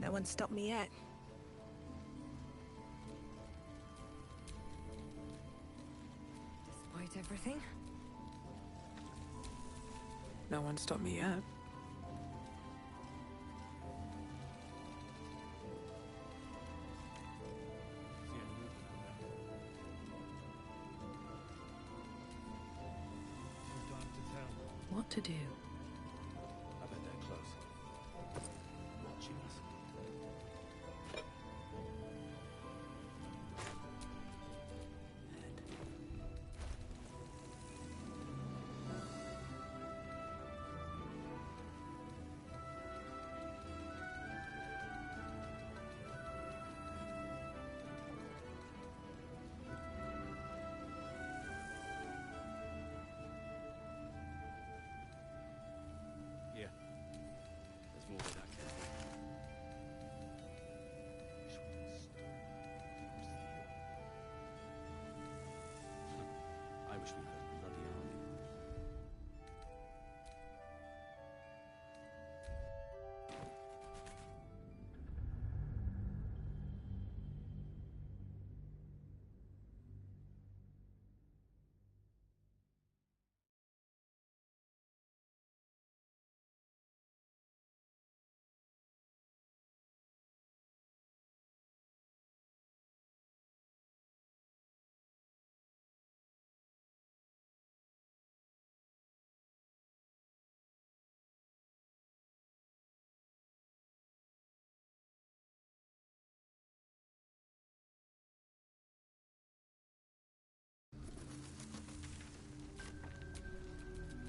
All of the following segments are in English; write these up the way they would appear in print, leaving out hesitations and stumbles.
No one stopped me yet. Despite everything? No one stopped me yet. What to do? I bet they're close. Watching us. Yeah. There's more where that came from. I wish we had a bloody army.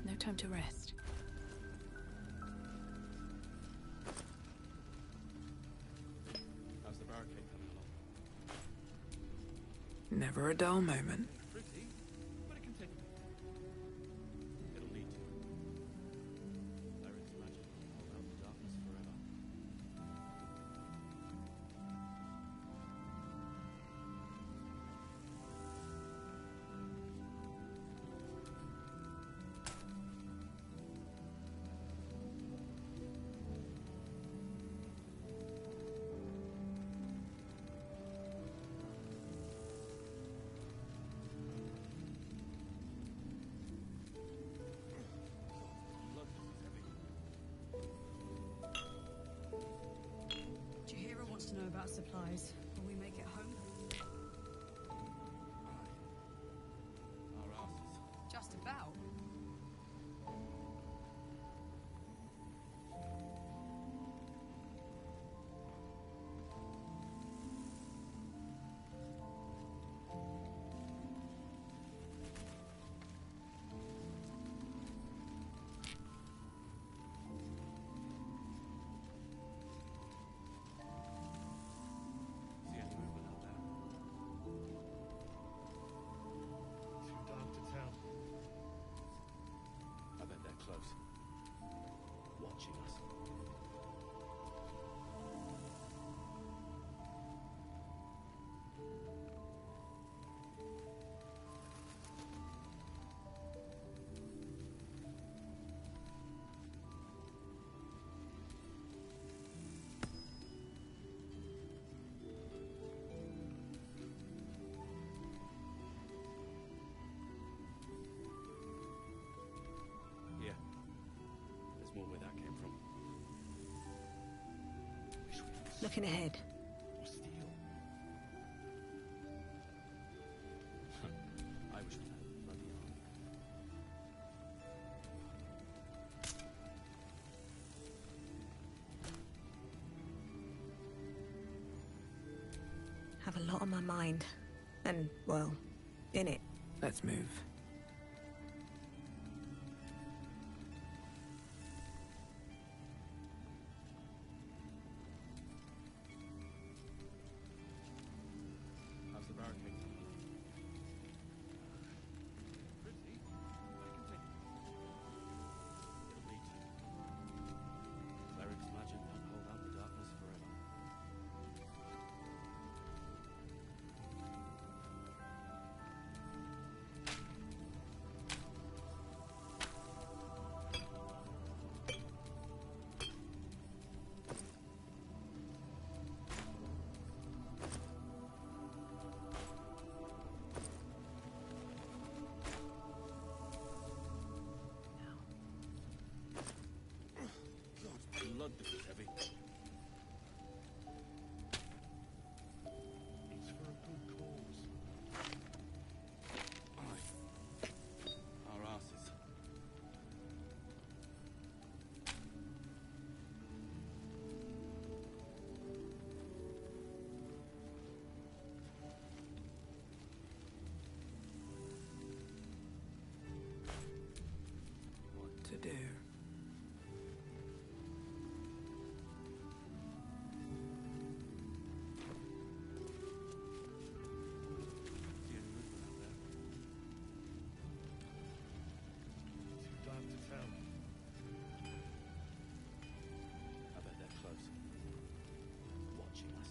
No time to rest. How's the barricade coming along? Never a dull moment. Pretty, but it can take a bit. It'll need to. Lyric's magic will hold out the darkness forever. Chihiro wants to know about supplies. Will we make it home? Our asses. Just about. See any movement out there? Too dark to tell. I bet they're close. Watching us. Yeah. There's more where that came from. Wish we had Looking ahead. or steel. I wish we had a bloody army. Have a lot on my mind. And, well, in it. Let's move. How's the barricade coming along? Pretty, but it can take a bit. It'll need to. Lyric's magic won't hold out the darkness forever. do. See any movement out there? Too dark to tell. I bet they're close. Watching us.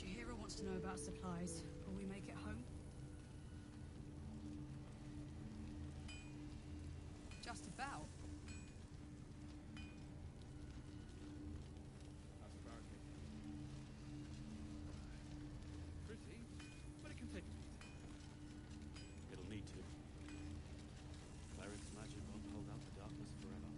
Jahira wants to know about supplies. Will we make it home? Just about. How's the barricade? Pretty, but it can take a beating. It'll need to. Cleric's magic won't hold out the darkness forever.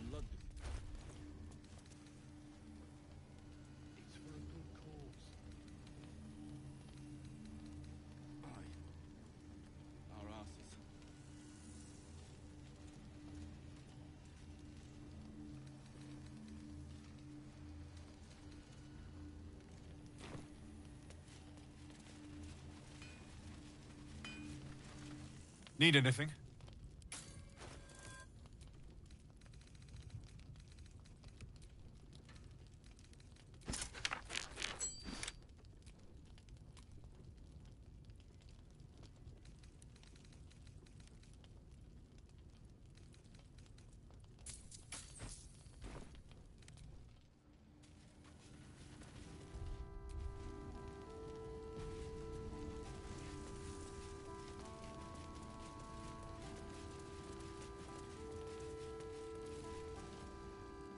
Blood. It's for a good cause. Aye. Our asses. Need anything?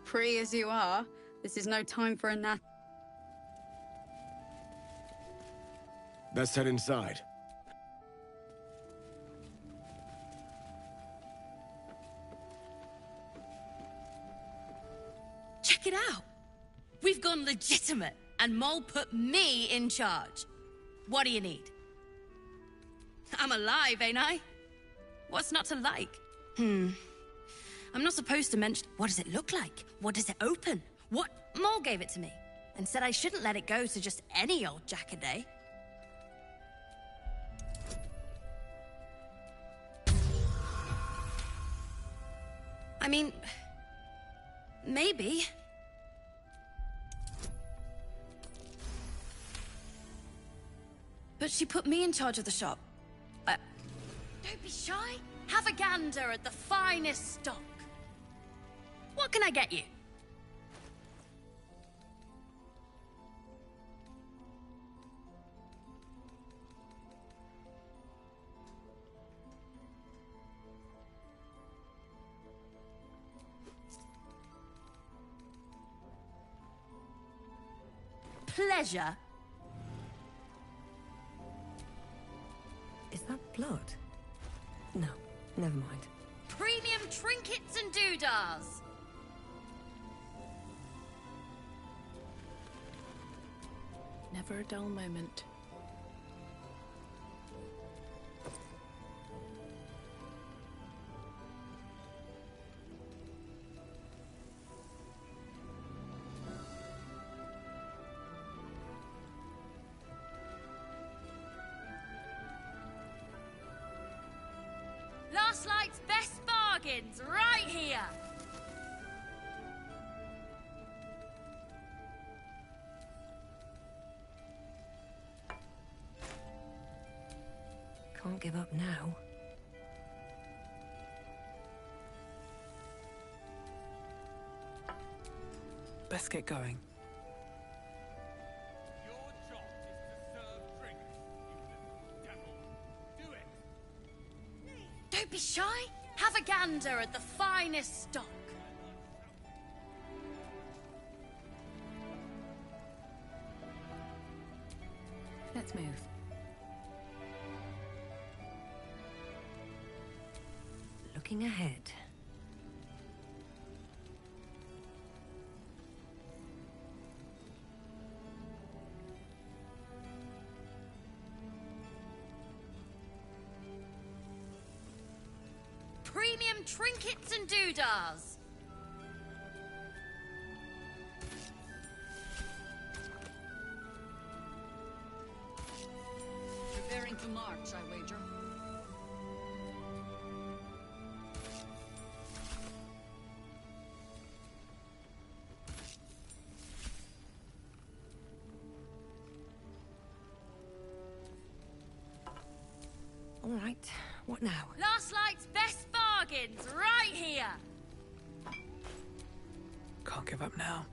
Free as you are, this is no time for a nap. Let's head inside. Check it out! We've gone legitimate, and Mole put me in charge. What do you need? I'm alive, ain't I? What's not to like? I'm not supposed to mention... What does it look like? What does it open? What? Mole gave it to me, and said I shouldn't let it go to just any old jackaday. I mean... maybe. But she put me in charge of the shop. Don't be shy. Have a gander at the finest stock. What can I get you? Pleasure. Is that blood? No, never mind. Premium trinkets and doodahs. Never a dull moment. bargains right here! Can't give up now. Best get going. Your job is to serve drinks, you little devil. Do it! Don't be shy. Have a gander at the finest stock. Let's move. Looking ahead. Premium trinkets and doodahs. Preparing to march, I wager. All right, what now? Last night's best bargains right here. Can't give up now.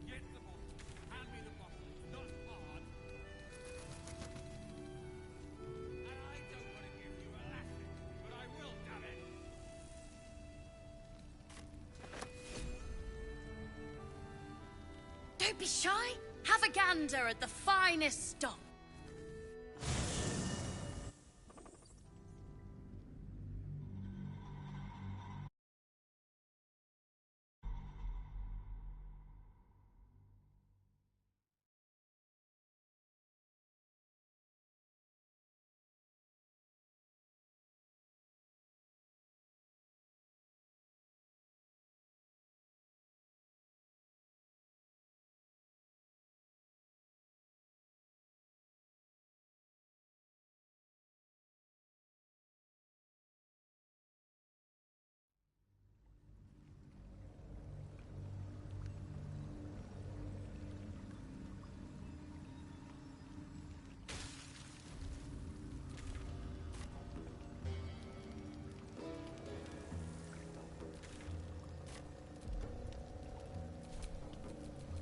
Get the bottle. Hand me the bottle. It's not hard. And I don't want to give you a lassie, but I will, damn it. Don't be shy. Have a gander at the finest stock.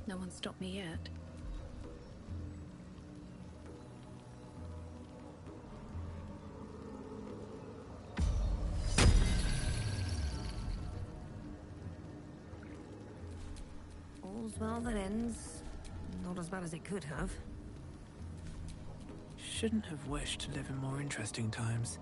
No one stopped me yet. All's well that ends. Not as bad as it could have. Shouldn't have wished to live in more interesting times.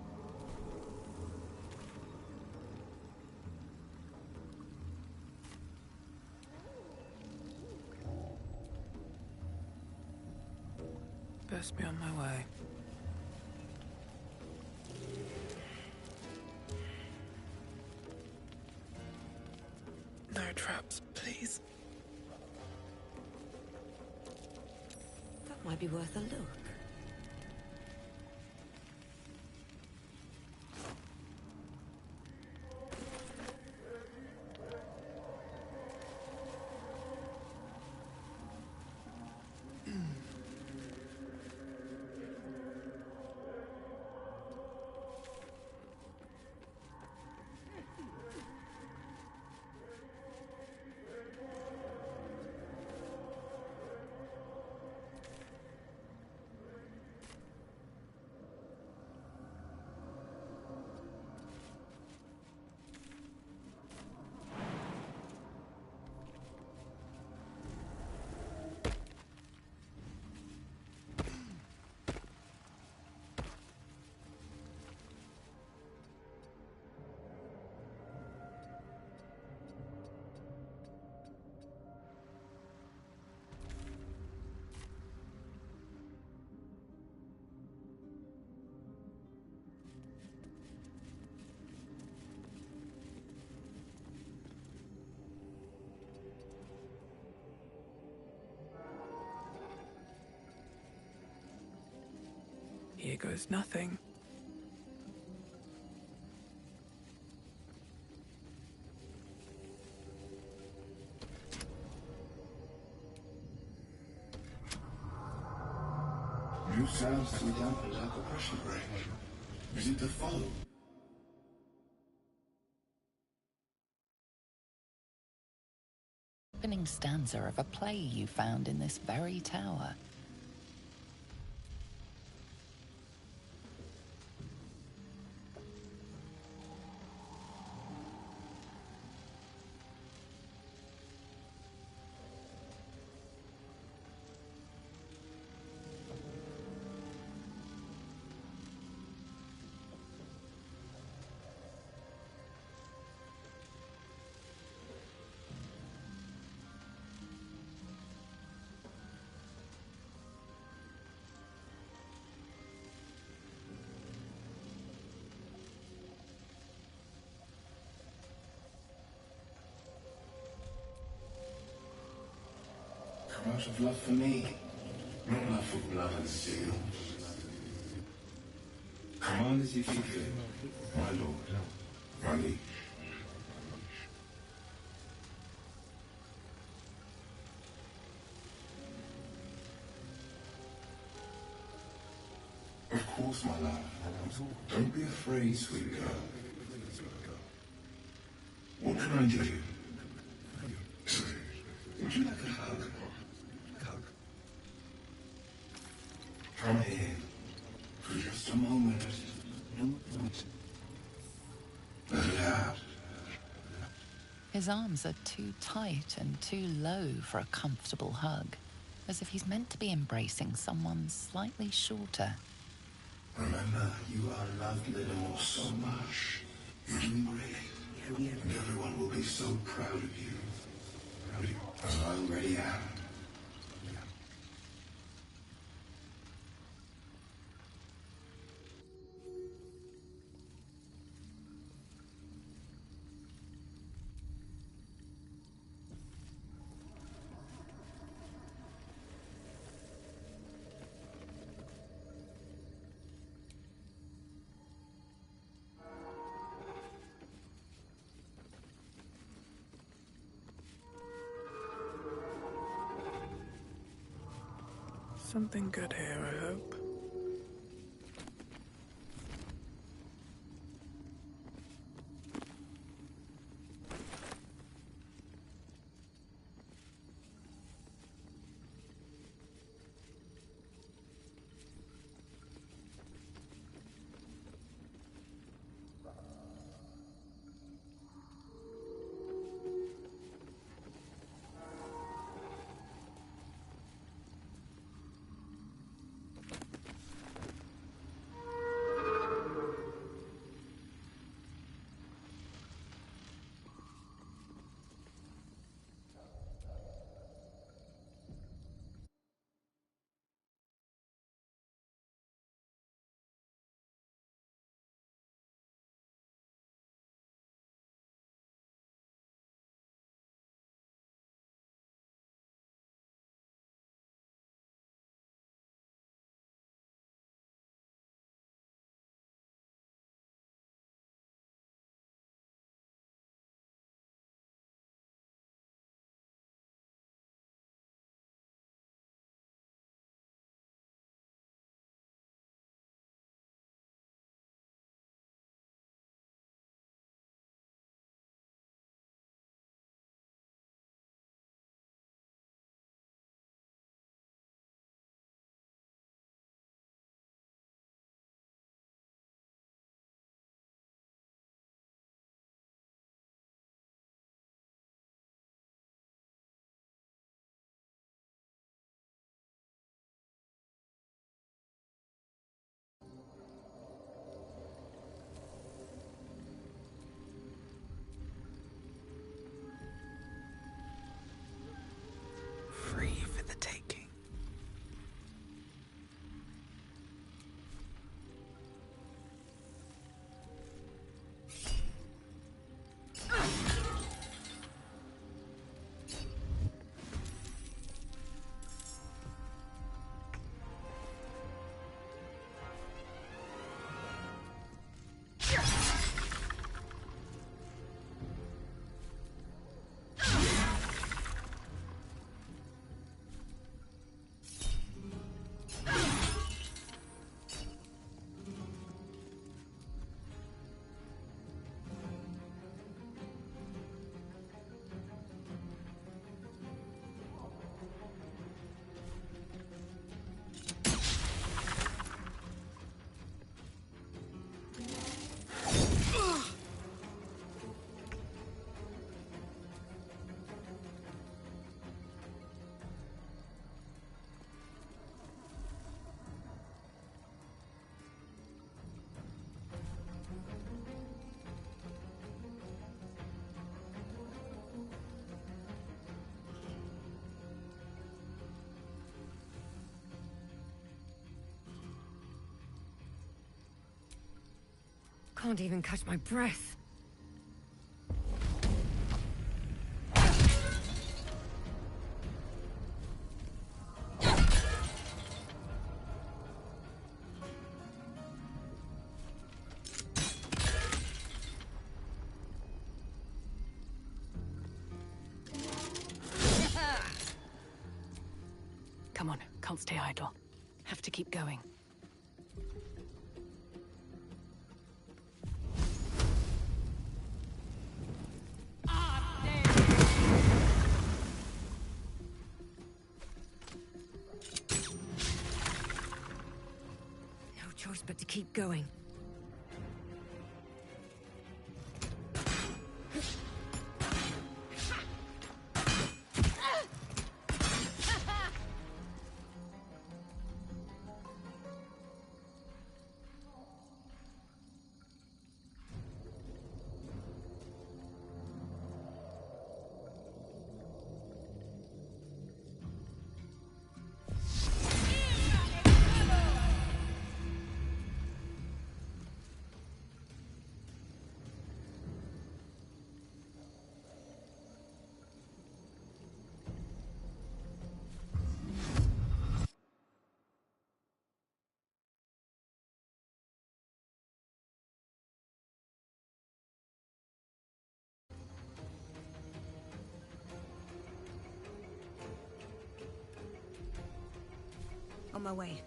Best be on my way. No traps, please. That might be worth a look. here goes nothing. New sounds to dampen like a pressure break. Is it the foe? Opening stanza of a play you found in this very tower. Come out of love for me, not love for blood and steel. Command as you see fit, my lord, my liege. Of course, my love. Don't be afraid, sweet girl. What can I do? Would you like a hug? Come here. For just a moment. Let it out. His arms are too tight and too low for a comfortable hug, as if he's meant to be embracing someone slightly shorter. Remember, you are loved, Lenore, so much. You're doing great. And everyone will be so proud of you. As I already am. Something good here, I hope. Can't even catch my breath. Come on, can't stay idle. Have to keep going. No choice but to keep going. On my way.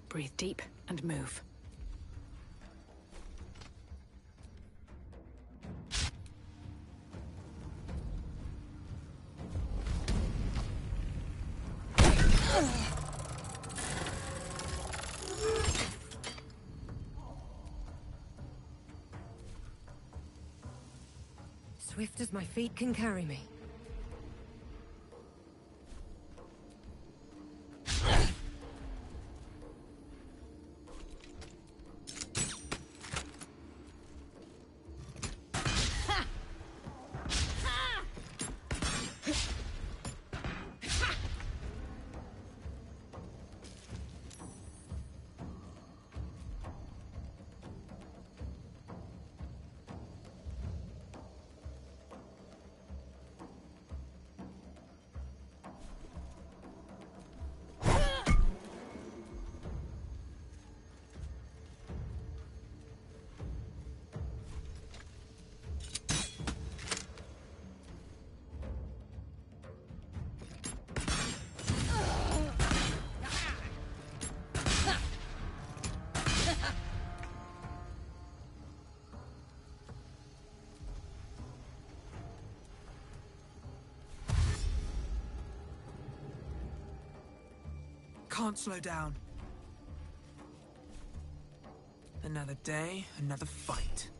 Breathe deep and move. Swift as my feet can carry me. Can't slow down. Another day, another fight.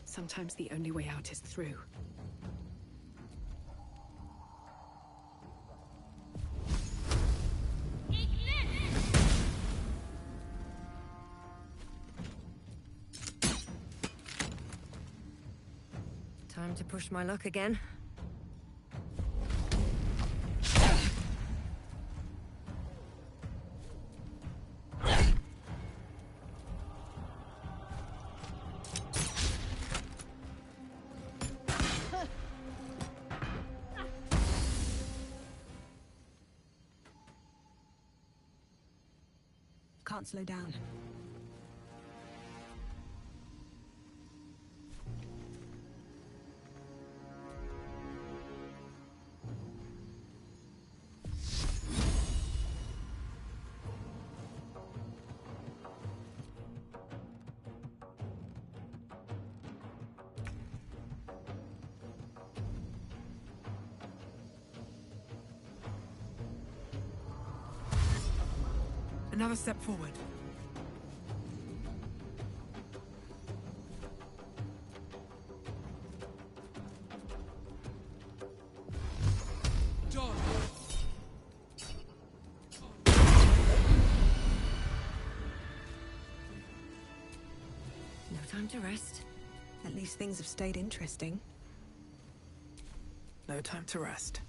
Sometimes the only way out is through. Time to push my luck again. Can't slow down. Another step forward. John! No time to rest. At least things have stayed interesting. No time to rest.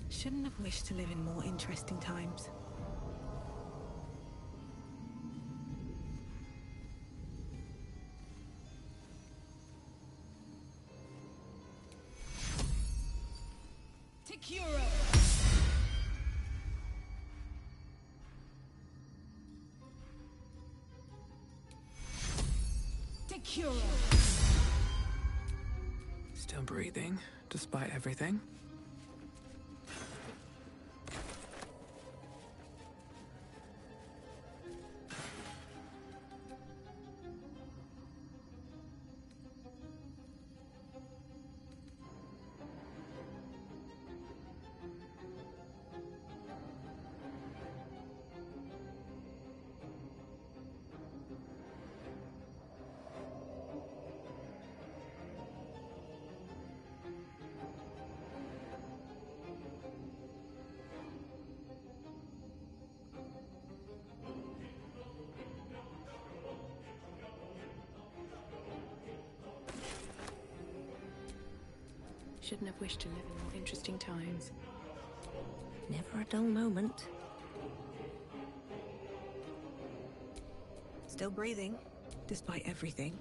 Shouldn't have wished to live in more interesting times. Still breathing, despite everything. Shouldn't have wished to live in more interesting times. Never a dull moment. Still breathing, despite everything.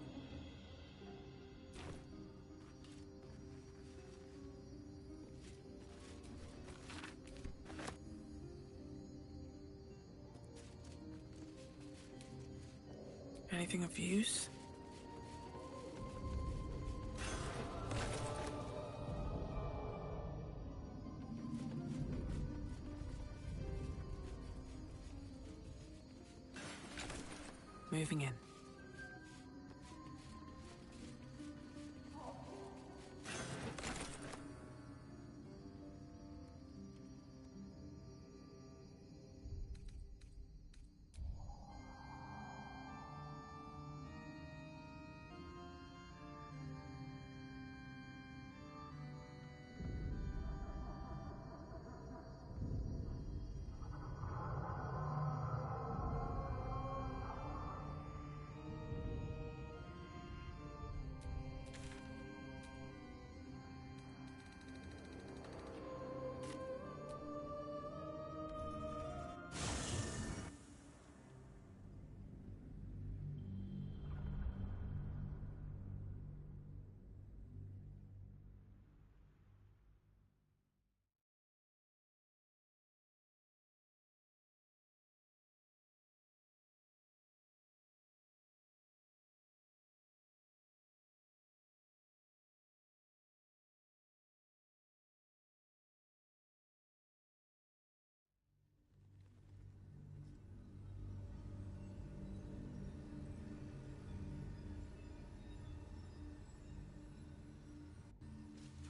Anything of use? Moving in.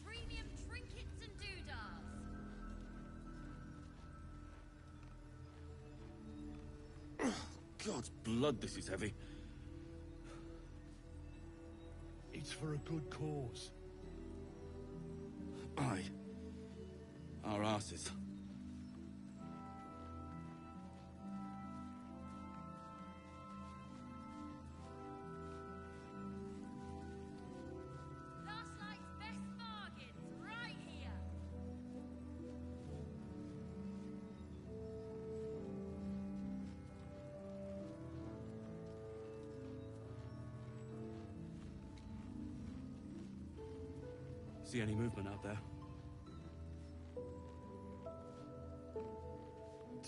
Premium trinkets and doodads. God's blood, this is heavy. It's for a good cause. Aye. Our asses. Last night's best bargains, right here. See any movement out there?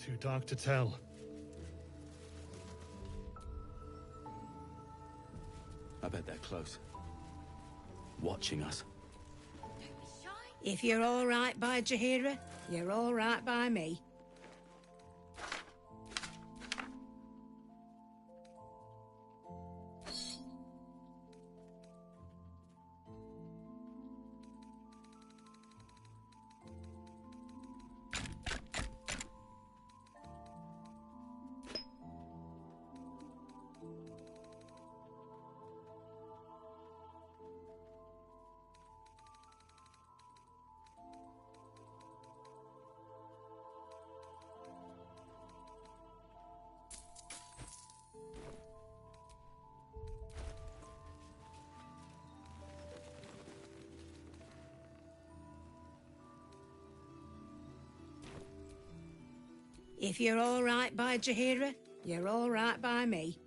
Too dark to tell. I bet they're close. Watching us. Don't be shy. If you're all right by Jahira, you're all right by me. If you're all right by Jahira, you're all right by me.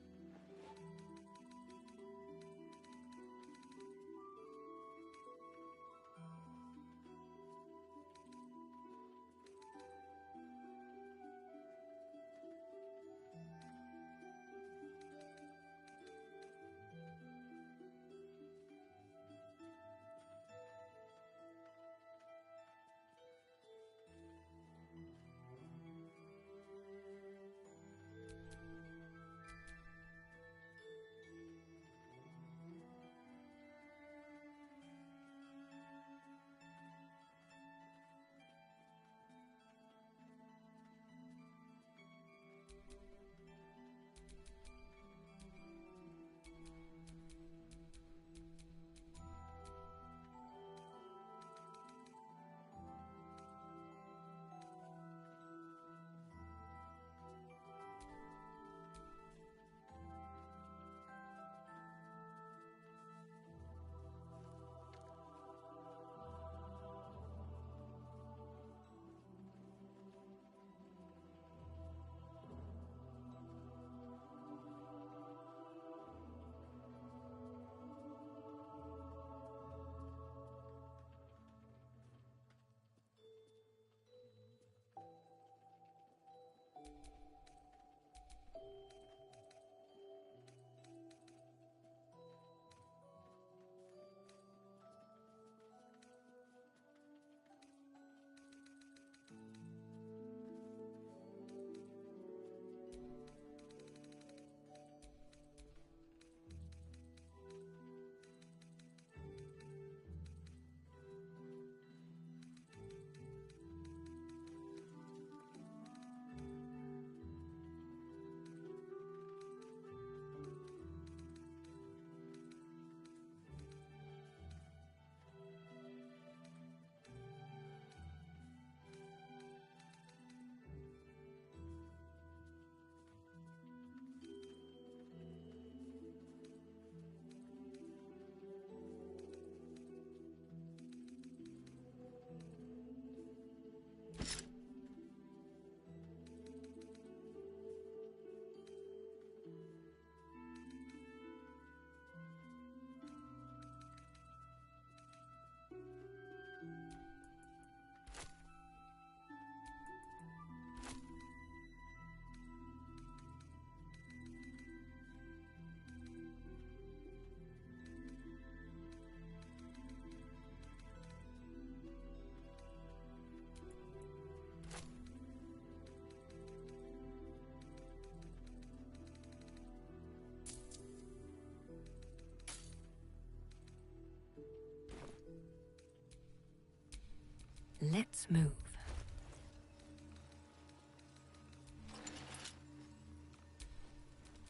Let's move.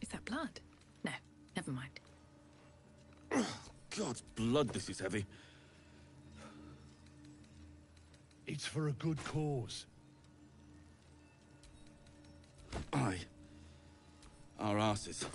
Is that blood? No, never mind. God's blood, this is heavy. It's for a good cause. Aye. Our asses.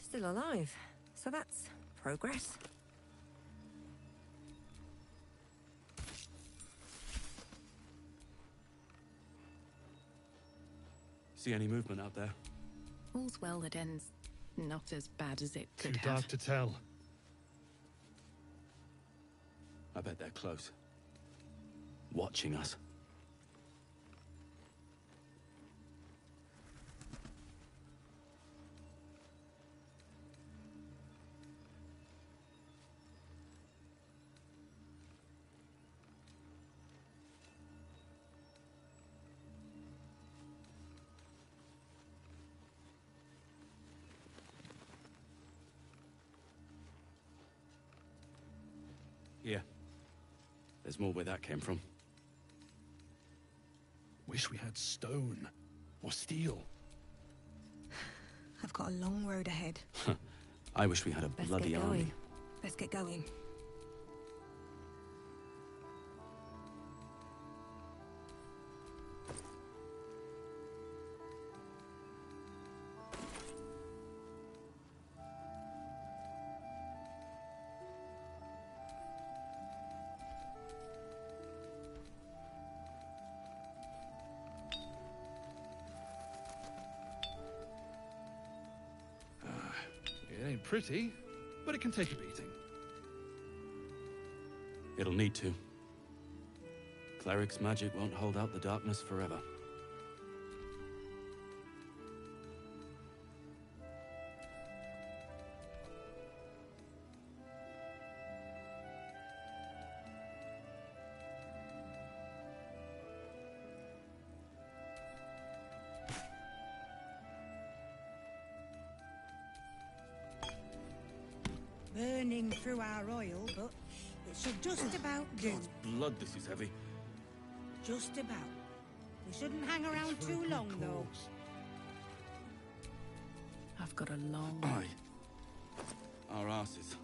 Still alive. So that's progress. See any movement out there? All's well that ends not as bad as it Too could dark have. to tell. I bet they're close. Watching us. Here. There's more where that came from. Wish we had stone. Or steel. I've got a long road ahead. I wish we had a Let's bloody get army. going. Let's get going. It ain't pretty, but it can take a beating. It'll need to. Cleric's magic won't hold out the darkness forever. Burning through our oil, but it should just about do. God's blood, this is heavy. Just about. We shouldn't hang around too long, though. I've got a long... Aye. Our asses.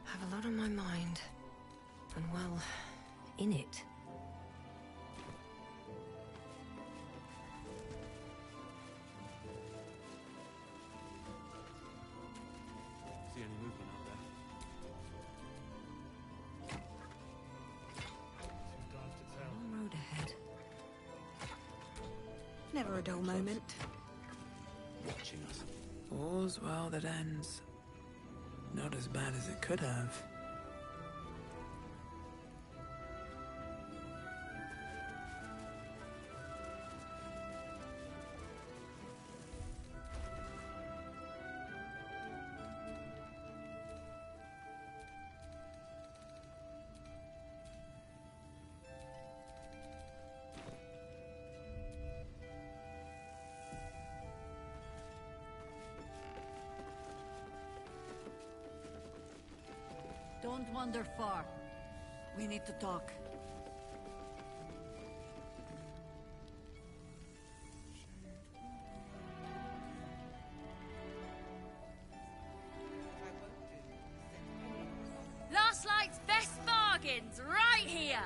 Have a lot on my mind. And well, in it. See any movement out there? Too dark to tell. Long road ahead. Never a dull moment. Watching us. All's well that ends not as bad as it could have. Don't wander far. We need to talk. Last Light's best bargains, right here!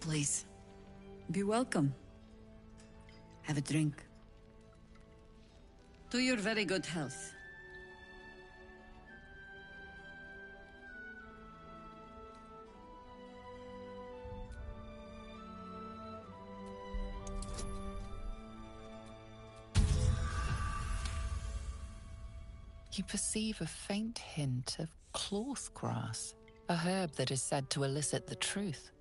Please. Be welcome. Have a drink. To your very good health. You perceive a faint hint of cloth grass, a herb that is said to elicit the truth.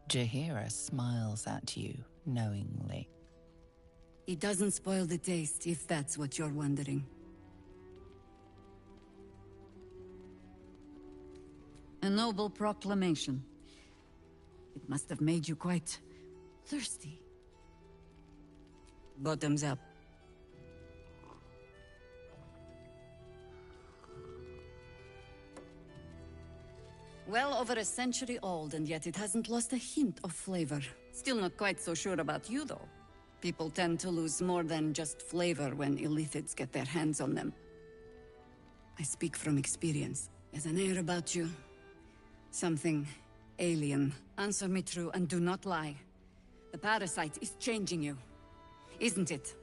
Jahira smiles at you knowingly. It doesn't spoil the taste, if that's what you're wondering. A noble proclamation. It must have made you quite thirsty. Bottoms up. Well over a century old, and yet it hasn't lost a hint of flavor. Still not quite so sure about you, though. People tend to lose more than just flavor when illithids get their hands on them. I speak from experience. There's an air about you. Something alien. Answer me true and do not lie. The parasite is changing you, isn't it?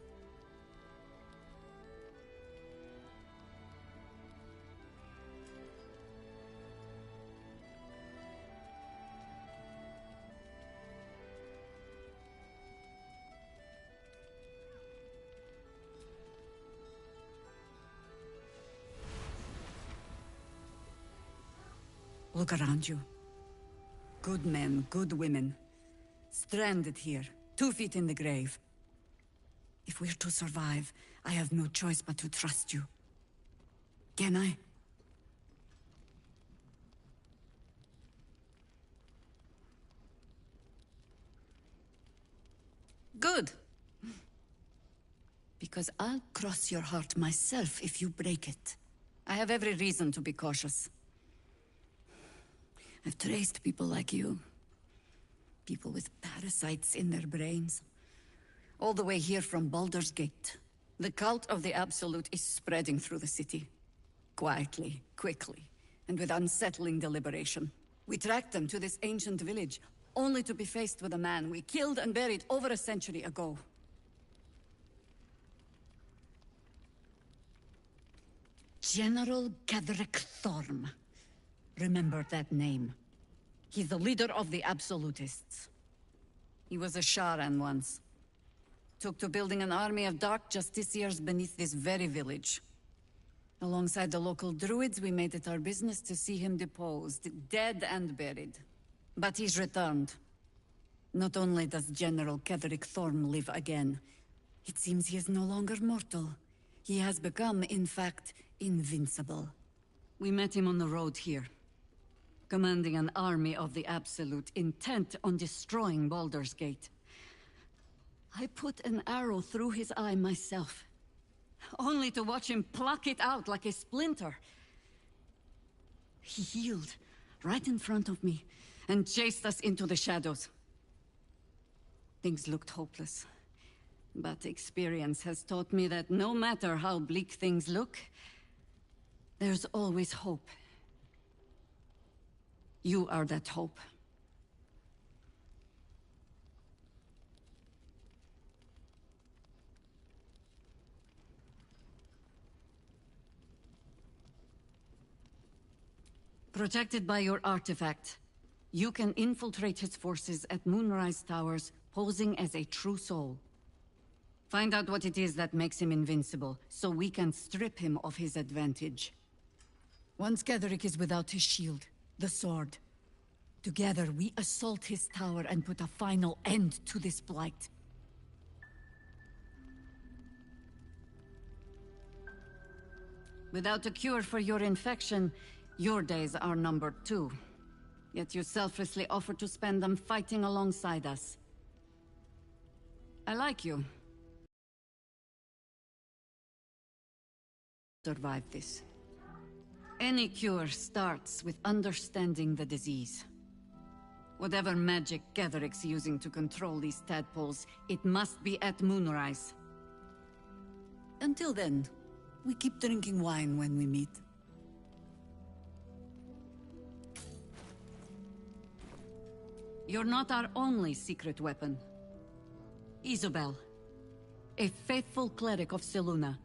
Look around you. Good men, good women. Stranded here, 2 feet in the grave. If we're to survive, I have no choice but to trust you. Can I? Good. Because I'll cross your heart myself if you break it. I have every reason to be cautious. I've traced people like you. People with parasites in their brains. All the way here from Baldur's Gate. The cult of the Absolute is spreading through the city. Quietly, quickly, and with unsettling deliberation. We tracked them to this ancient village, only to be faced with a man we killed and buried over a century ago. General Gadrick Thorm. Remember that name. He's the leader of the Absolutists. He was a Sharan once. Took to building an army of dark justiciars beneath this very village. Alongside the local druids, we made it our business to see him deposed, dead and buried. But he's returned. Not only does General Ketherick Thorm live again, it seems he is no longer mortal. He has become, in fact, invincible. We met him on the road here, commanding an army of the Absolute, intent on destroying Baldur's Gate. I put an arrow through his eye myself, only to watch him pluck it out like a splinter. He healed right in front of me and chased us into the shadows. Things looked hopeless, but experience has taught me that no matter how bleak things look, there's always hope. You are that hope. Protected by your artifact, you can infiltrate his forces at Moonrise Towers, posing as a true soul. Find out what it is that makes him invincible, so we can strip him of his advantage. Once Ketherick is without his shield, the sword, together we assault his tower and put a final end to this blight. Without a cure for your infection, your days are numbered too. Yet you selflessly offer to spend them fighting alongside us. I like you. Survive this. Any cure starts with understanding the disease. Whatever magic Ketherick's using to control these tadpoles, it must be at Moonrise. Until then, we keep drinking wine when we meet. You're not our only secret weapon. Isobel, a faithful cleric of Selûne,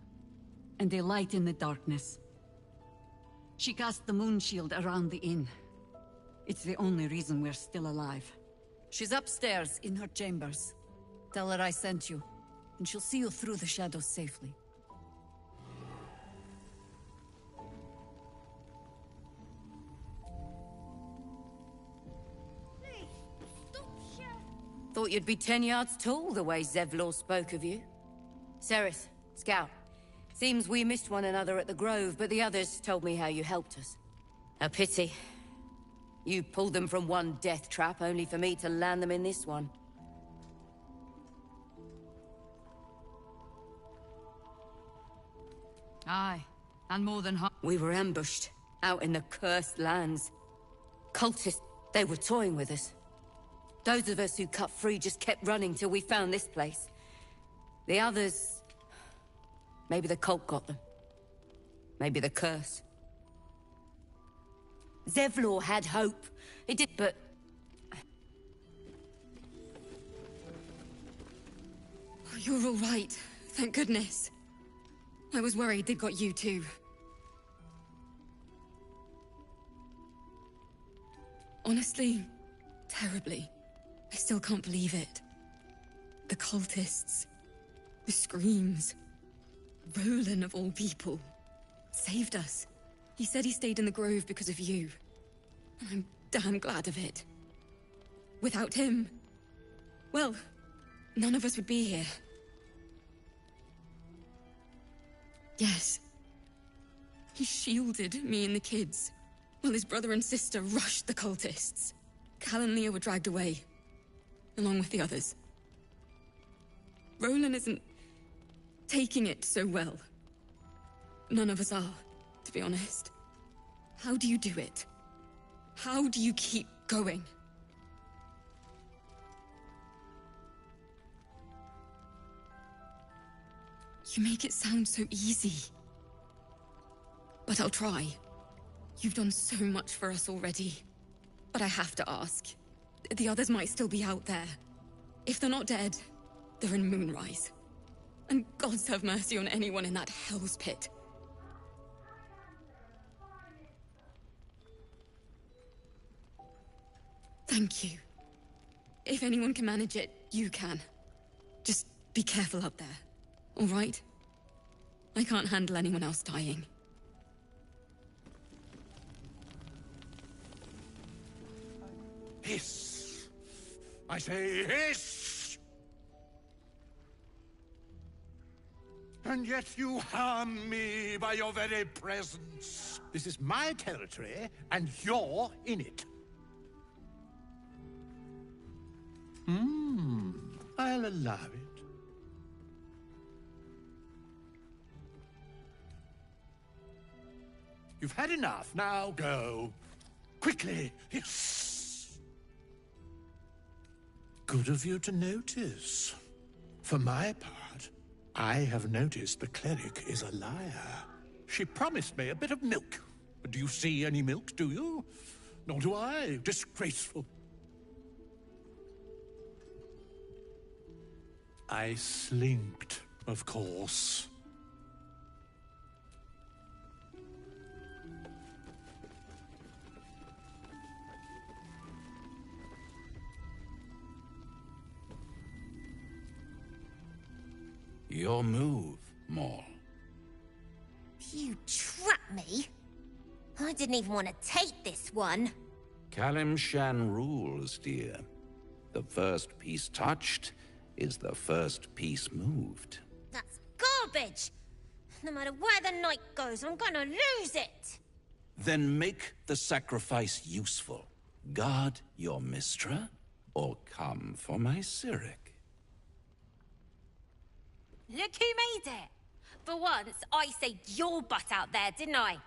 and a light in the darkness. She cast the moon shield around the inn. It's the only reason we're still alive. She's upstairs in her chambers. Tell her I sent you, and she'll see you through the shadows safely. Thought you'd be 10 yards tall the way Zevlor spoke of you. Ceres, Scout. Seems we missed one another at the Grove, but the others told me how you helped us. A pity. You pulled them from one death trap, only for me to land them in this one. Aye, and more than half. We were ambushed, out in the cursed lands. Cultists, they were toying with us. Those of us who cut free just kept running till we found this place. The others... maybe the cult got them. Maybe the curse. Zevlor had hope. It did, but... Oh, you're all right. Thank goodness. I was worried they'd got you too. Honestly, terribly. I still can't believe it. The cultists, the screams. Roland, of all people, saved us. He said he stayed in the Grove because of you. And I'm damn glad of it. Without him, well, none of us would be here. Yes. He shielded me and the kids, while his brother and sister rushed the cultists. Cal and Leah were dragged away, along with the others. Roland isn't taking it so well. None of us are, to be honest. How do you do it? How do you keep going? You make it sound so easy. But I'll try. You've done so much for us already. But I have to ask. The others might still be out there. If they're not dead, they're in Moonrise. And gods have mercy on anyone in that hell's pit. Thank you. If anyone can manage it, you can. Just be careful up there, all right? I can't handle anyone else dying. Hiss! I say hiss! And yet you harm me by your very presence. This is my territory, and you're in it. I'll allow it. You've had enough, now go. Quickly, yes. Good of you to notice. For my part, I have noticed the cleric is a liar. She promised me a bit of milk. But do you see any milk, do you? Nor do I. Disgraceful. I slinked, of course. Your move, Maul. You trapped me? I didn't even want to take this one. Kalimshan rules, dear. The first piece touched is the first piece moved. That's garbage! No matter where the night goes, I'm gonna lose it! Then make the sacrifice useful. Guard your Mistra, or come for my Cyric. Look who made it! For once, I saved your butt out there, didn't I?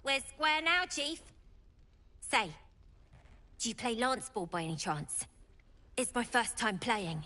We're square now, Chief. Say, do you play lance ball by any chance? It's my first time playing.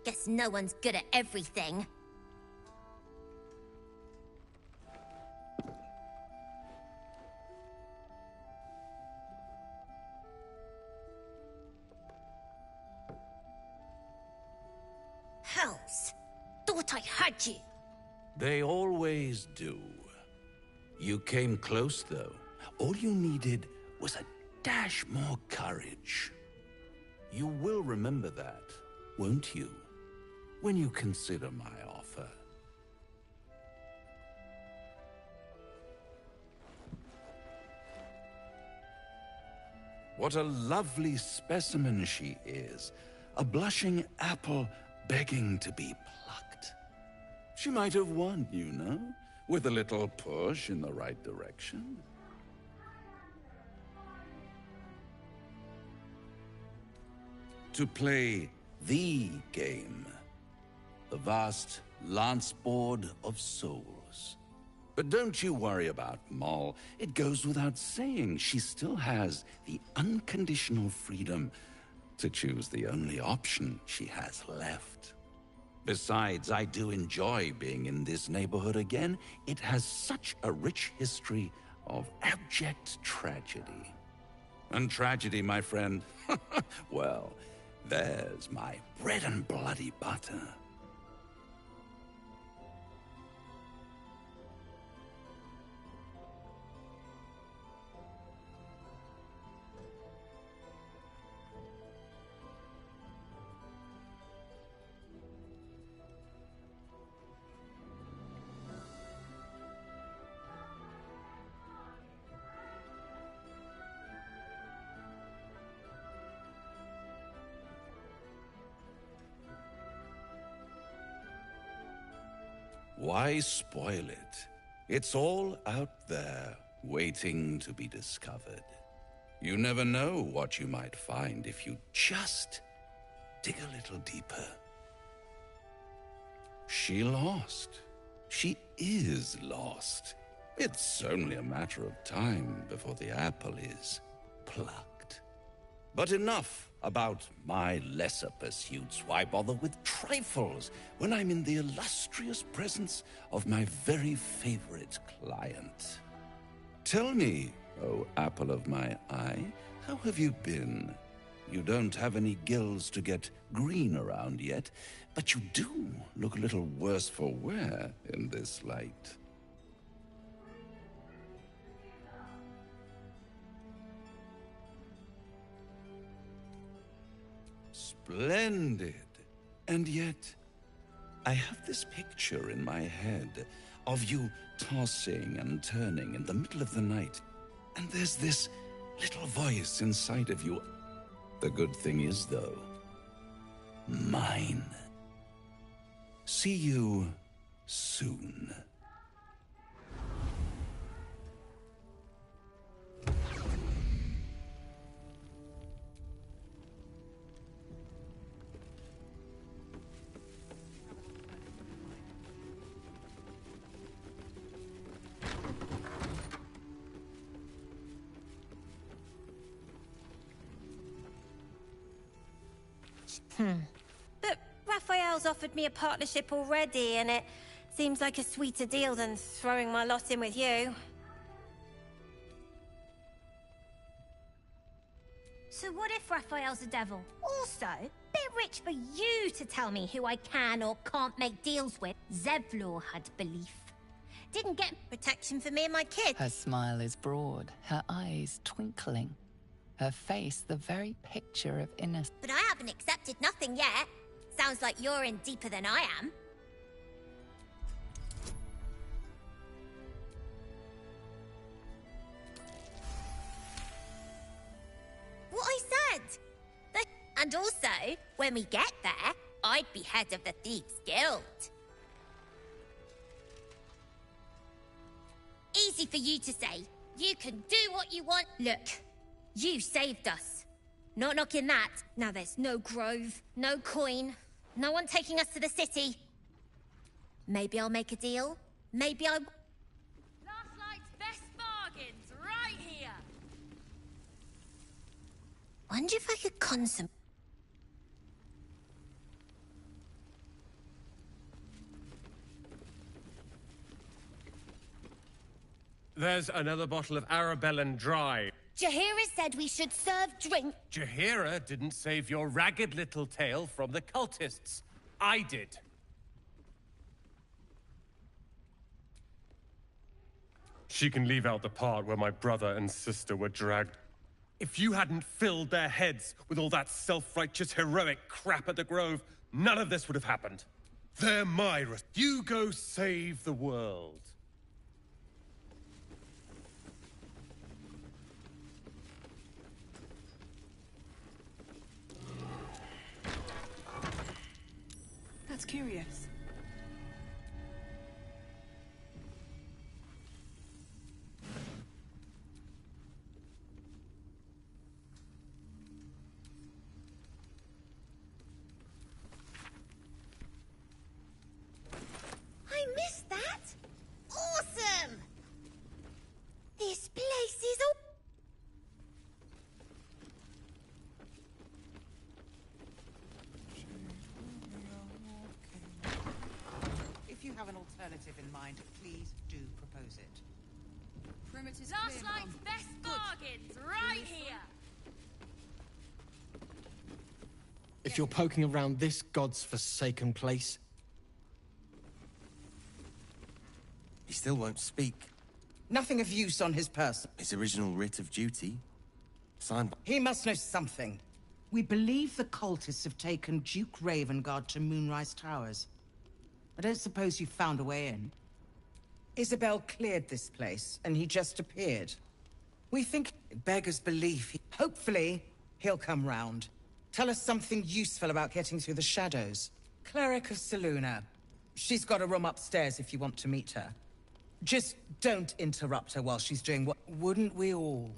Guess no one's good at everything. Hells! Thought I heard you. They always do. You came close, though. All you needed was a dash more courage. You will remember that, won't you? When you consider my offer. What a lovely specimen she is. A blushing apple begging to be plucked. She might have won, you know, with a little push in the right direction. To play the game. The vast lance board of souls. But don't you worry about Moll. It goes without saying she still has the unconditional freedom to choose the only option she has left. Besides, I do enjoy being in this neighborhood again. It has such a rich history of abject tragedy. And tragedy, my friend, well, there's my bread and bloody butter. Why spoil it? It's all out there, waiting to be discovered. You never know what you might find if you just dig a little deeper. She lost. She is lost. It's only a matter of time before the apple is plucked. But enough about my lesser pursuits. Why bother with trifles when I'm in the illustrious presence of my very favorite client? Tell me, oh apple of my eye, how have you been? You don't have any gills to get green around yet, but you do look a little worse for wear in this light. Splendid. And yet, I have this picture in my head of you tossing and turning in the middle of the night. And there's this little voice inside of you. The good thing is, though, mine. See you soon. But Raphael's offered me a partnership already, and it seems like a sweeter deal than throwing my lot in with you. So what if Raphael's a devil? Also, bit rich for you to tell me who I can or can't make deals with. Zevlor had belief. Didn't get protection for me and my kids. Her smile is broad, her eyes twinkling. Her face the very picture of innocence. But I haven't accepted nothing yet. Sounds like you're in deeper than I am. What I said! And also, when we get there, I'd be head of the Thieves' Guild. Easy for you to say. You can do what you want. Look, you saved us. Not knocking that. Now there's no grove, no coin, no one taking us to the city. Maybe I'll make a deal. Maybe I... Last night's best bargains, right here. Wonder if I could consummate... There's another bottle of Arabellan Dry. Jaheira said we should serve drink. Jaheira didn't save your ragged little tail from the cultists. I did. She can leave out the part where my brother and sister were dragged. If you hadn't filled their heads with all that self-righteous heroic crap at the Grove, none of this would have happened. They're my... You go save the world. That's curious. I missed that! Awesome! This place is all... If you have an alternative in mind, please do propose it. Perimeter's Last night's best bargains, right here! If you're poking around this god's forsaken place... He still won't speak. Nothing of use on his person. His original writ of duty. Signed by... He must know something. We believe the cultists have taken Duke Ravengard to Moonrise Towers. I don't suppose you found a way in. Isabel cleared this place, and he just appeared. We think beggars belief. Hopefully, he'll come round. Tell us something useful about getting through the shadows. Cleric of Selûne. She's got a room upstairs if you want to meet her. Just don't interrupt her while she's doing what... Wouldn't we all?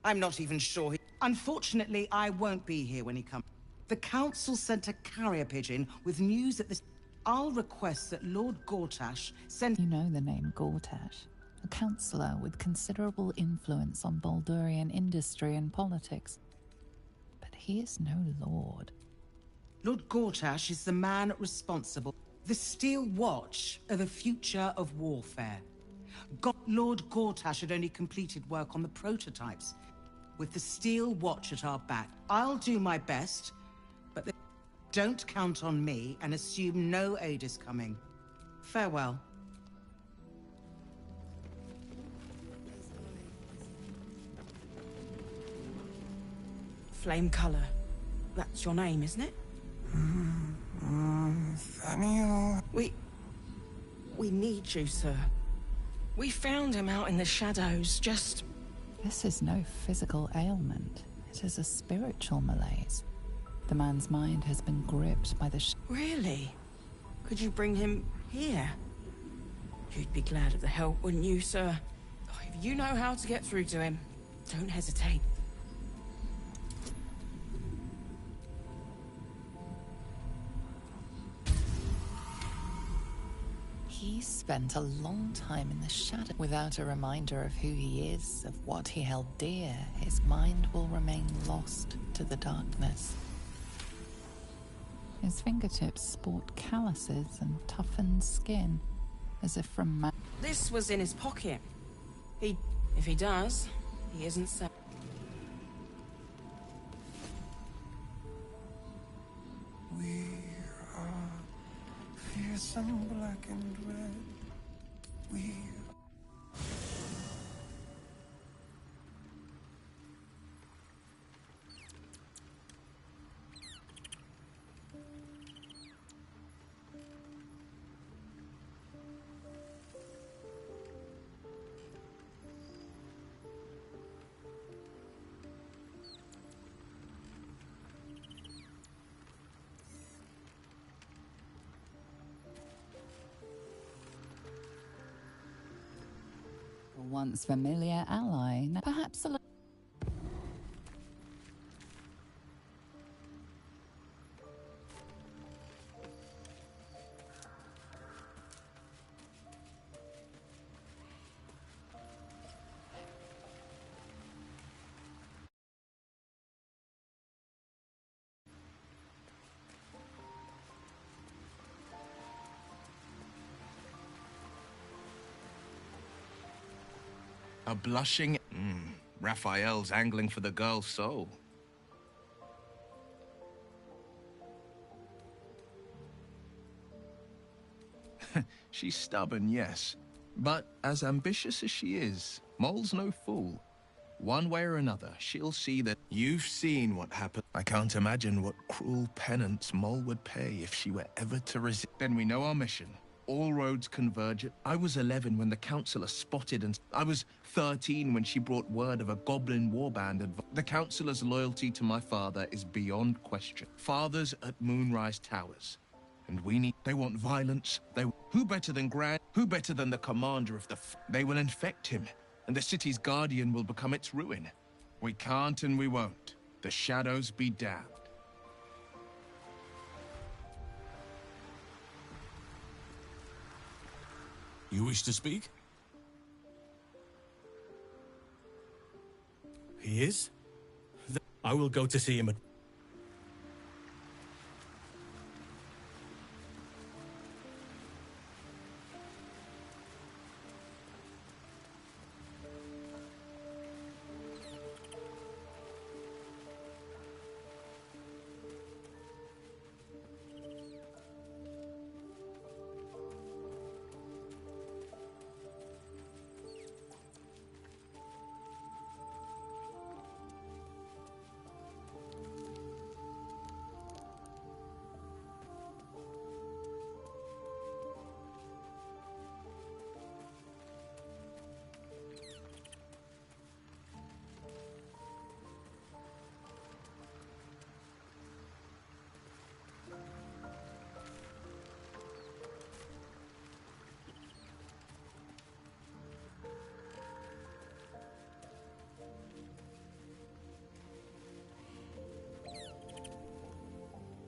I'm not even sure he... Unfortunately, I won't be here when he comes. The council sent a carrier pigeon with news that this... I'll request that Lord Gortash send... You know the name Gortash, a councillor with considerable influence on Baldurian industry and politics. But he is no lord. Lord Gortash is the man responsible. The Steel Watch are the future of warfare. Lord Gortash had only completed work on the prototypes. With the Steel Watch at our back, I'll do my best, but don't count on me and assume no aid is coming. Farewell. Flame Color. That's your name, isn't it? Nathaniel. We need you, sir. We found him out in the shadows, just... This is no physical ailment. It is a spiritual malaise. The man's mind has been gripped by the... Really? Could you bring him here? You'd be glad of the help, wouldn't you, sir? Oh, if you know how to get through to him, don't hesitate. He spent a long time in the shadow. Without a reminder of who he is, of what he held dear, his mind will remain lost to the darkness. His fingertips sport calluses and toughened skin, as if from... This was in his pocket. If he does, he isn't so... We are fearsome, black and red. We... Once familiar ally, perhaps a little... A blushing... Raphael's angling for the girl's soul. She's stubborn, yes. But as ambitious as she is, Mole's no fool. One way or another, she'll see that you've seen what happened. I can't imagine what cruel penance Mole would pay if she were ever to resist. Then we know our mission. All roads converge. I was 11 when the Councillor spotted and I was 13 when she brought word of a goblin warband. The Councillor's loyalty to my father is beyond question. Father's at Moonrise Towers. And we need... They want violence. Who better than Gran? Who better than the commander of the... They will infect him, and the city's guardian will become its ruin. We can't and we won't. The shadows be damned. You wish to speak? He is? I will go to see him at...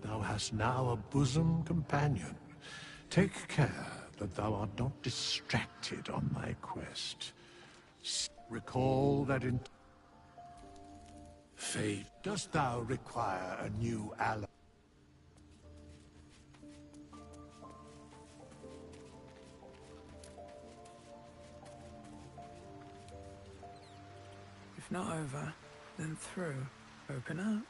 Thou hast now a bosom companion. Take care that thou art not distracted on thy quest. Recall that in... Fate, dost thou require a new ally? If not over, then through. Open up.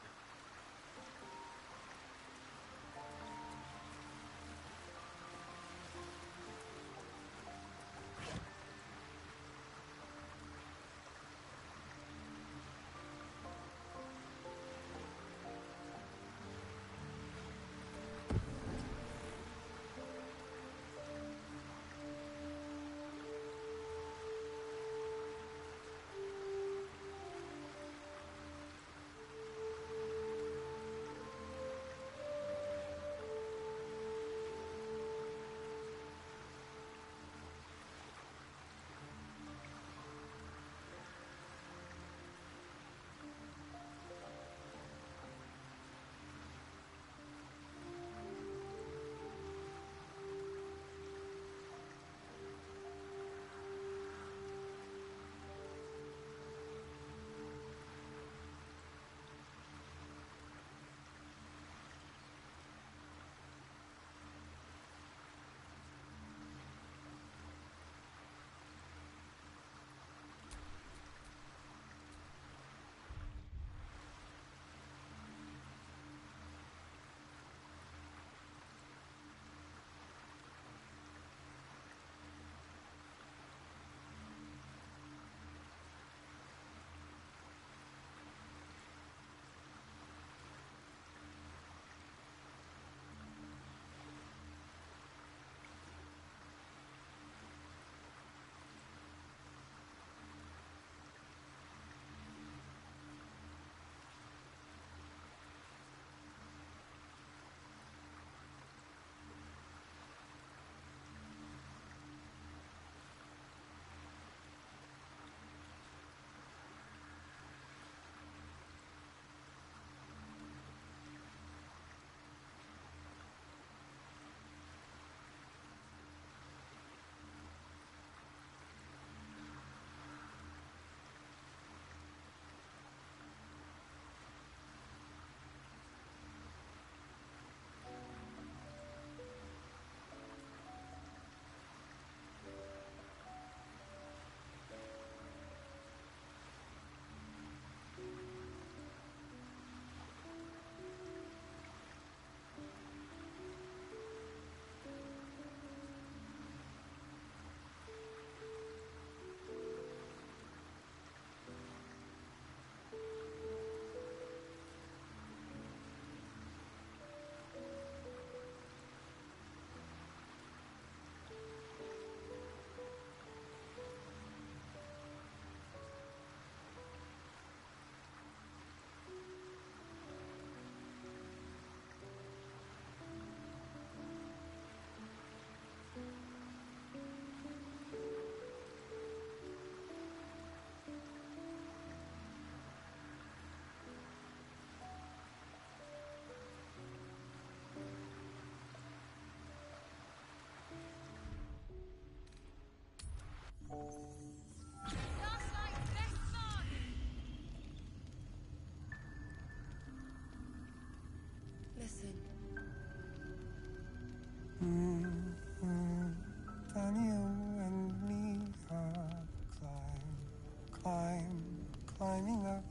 climbing up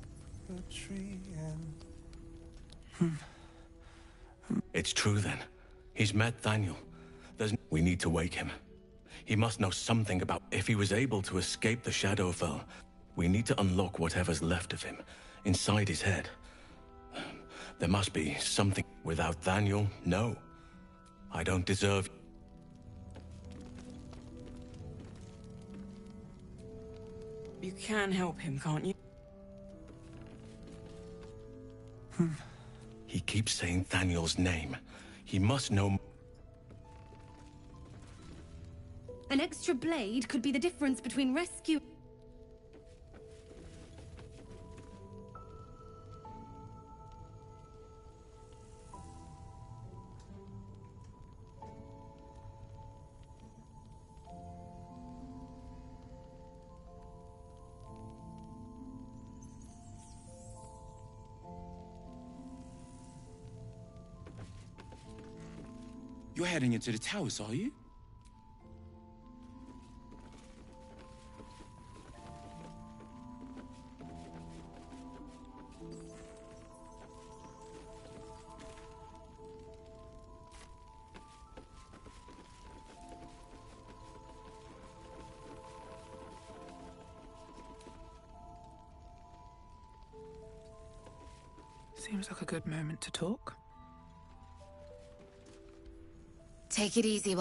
a tree and... It's true then. He's met Daniel. We need to wake him. He must know something about... If he was able to escape the Shadowfell, we need to unlock whatever's left of him, inside his head. There must be something. Without Daniel, no. I don't deserve... You can help him, can't you? He keeps saying Daniel's name. He must know... An extra blade could be the difference between rescue... You're heading into the towers, are you? Seems like a good moment to talk. Take it easy.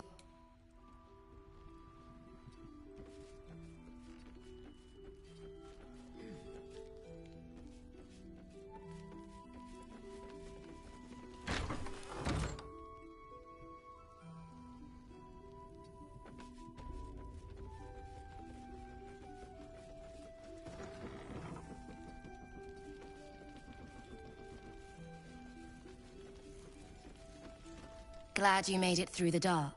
Glad you made it through the dark.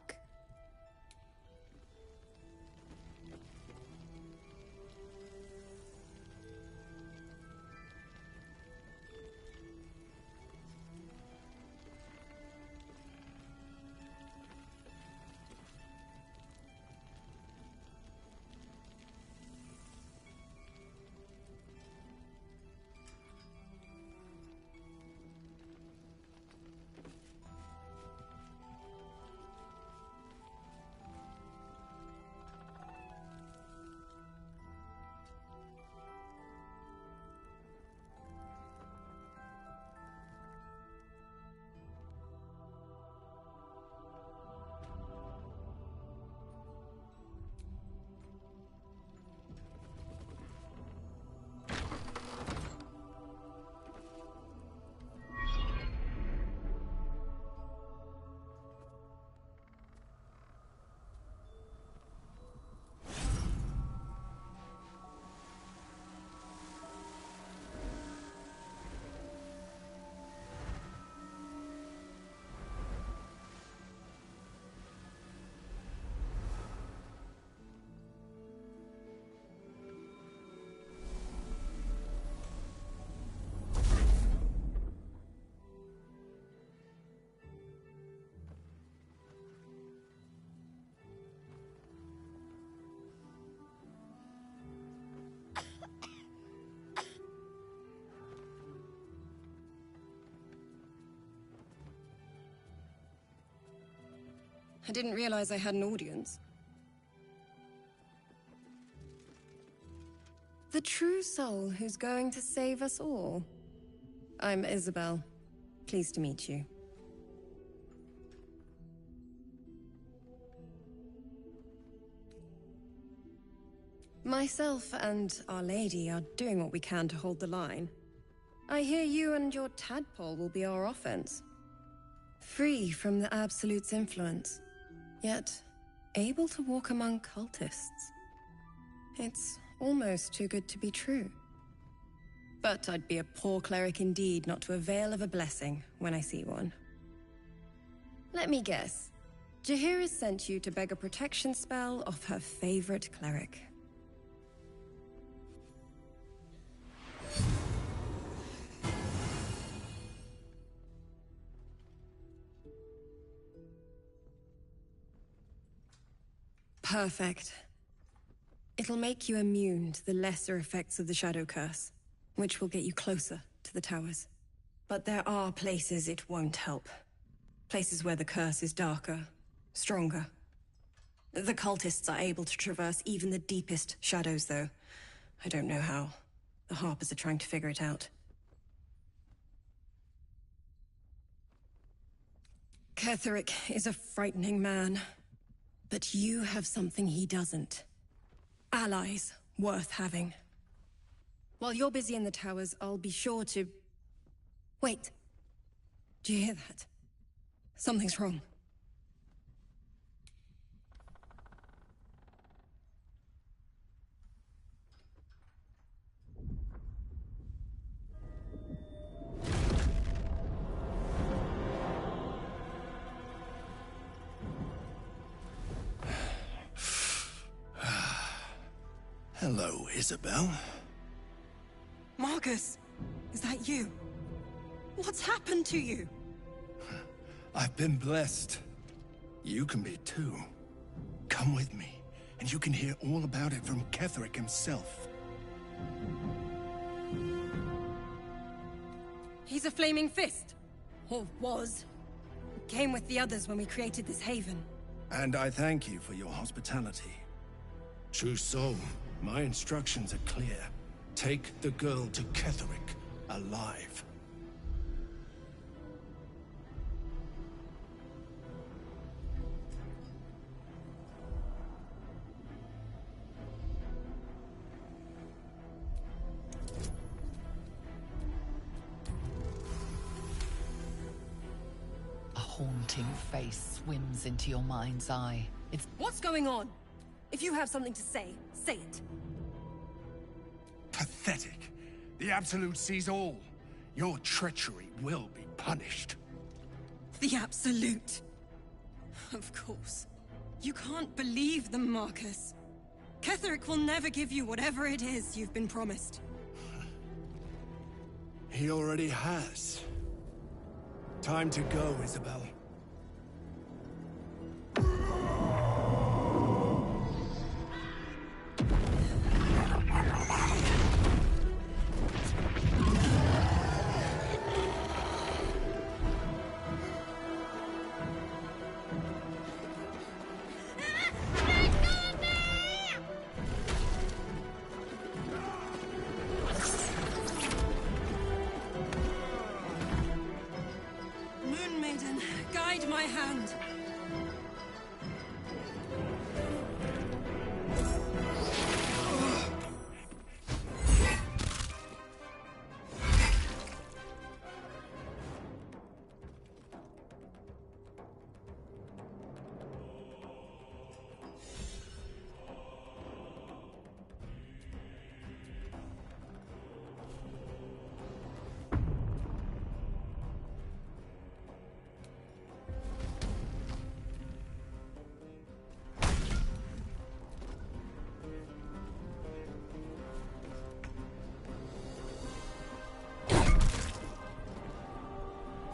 I didn't realize I had an audience. The true soul who's going to save us all. I'm Isabel. Pleased to meet you. Myself and Our Lady are doing what we can to hold the line. I hear you and your tadpole will be our offense. Free from the Absolute's influence, yet able to walk among cultists. It's almost too good to be true. But I'd be a poor cleric indeed not to avail of a blessing when I see one. Let me guess. Jaheira sent you to beg a protection spell off her favorite cleric. Perfect. It'll make you immune to the lesser effects of the Shadow Curse. which will get you closer to the towers. But there are places it won't help. Places where the curse is darker, stronger. The cultists are able to traverse even the deepest shadows, though. I don't know how. The Harpers are trying to figure it out. Ketheric is a frightening man. But you have something he doesn't. Allies worth having. While you're busy in the towers, I'll be sure to... Wait. Do you hear that? Something's wrong. Hello, Isabel. Marcus, is that you? What's happened to you? I've been blessed. You can be too. Come with me, and you can hear all about it from Ketheric himself. He's a flaming fist. Or was. Came with the others when we created this haven. And I thank you for your hospitality. True soul, my instructions are clear. Take the girl to Ketheric, alive. A haunting face swims into your mind's eye. It's... What's going on? If you have something to say, say it. Pathetic. The Absolute sees all. Your treachery will be punished. The Absolute. Of course. You can't believe them, Marcus. Ketheric will never give you whatever it is you've been promised. He already has. Time to go, Isabel. Moon Maiden, guide my hand.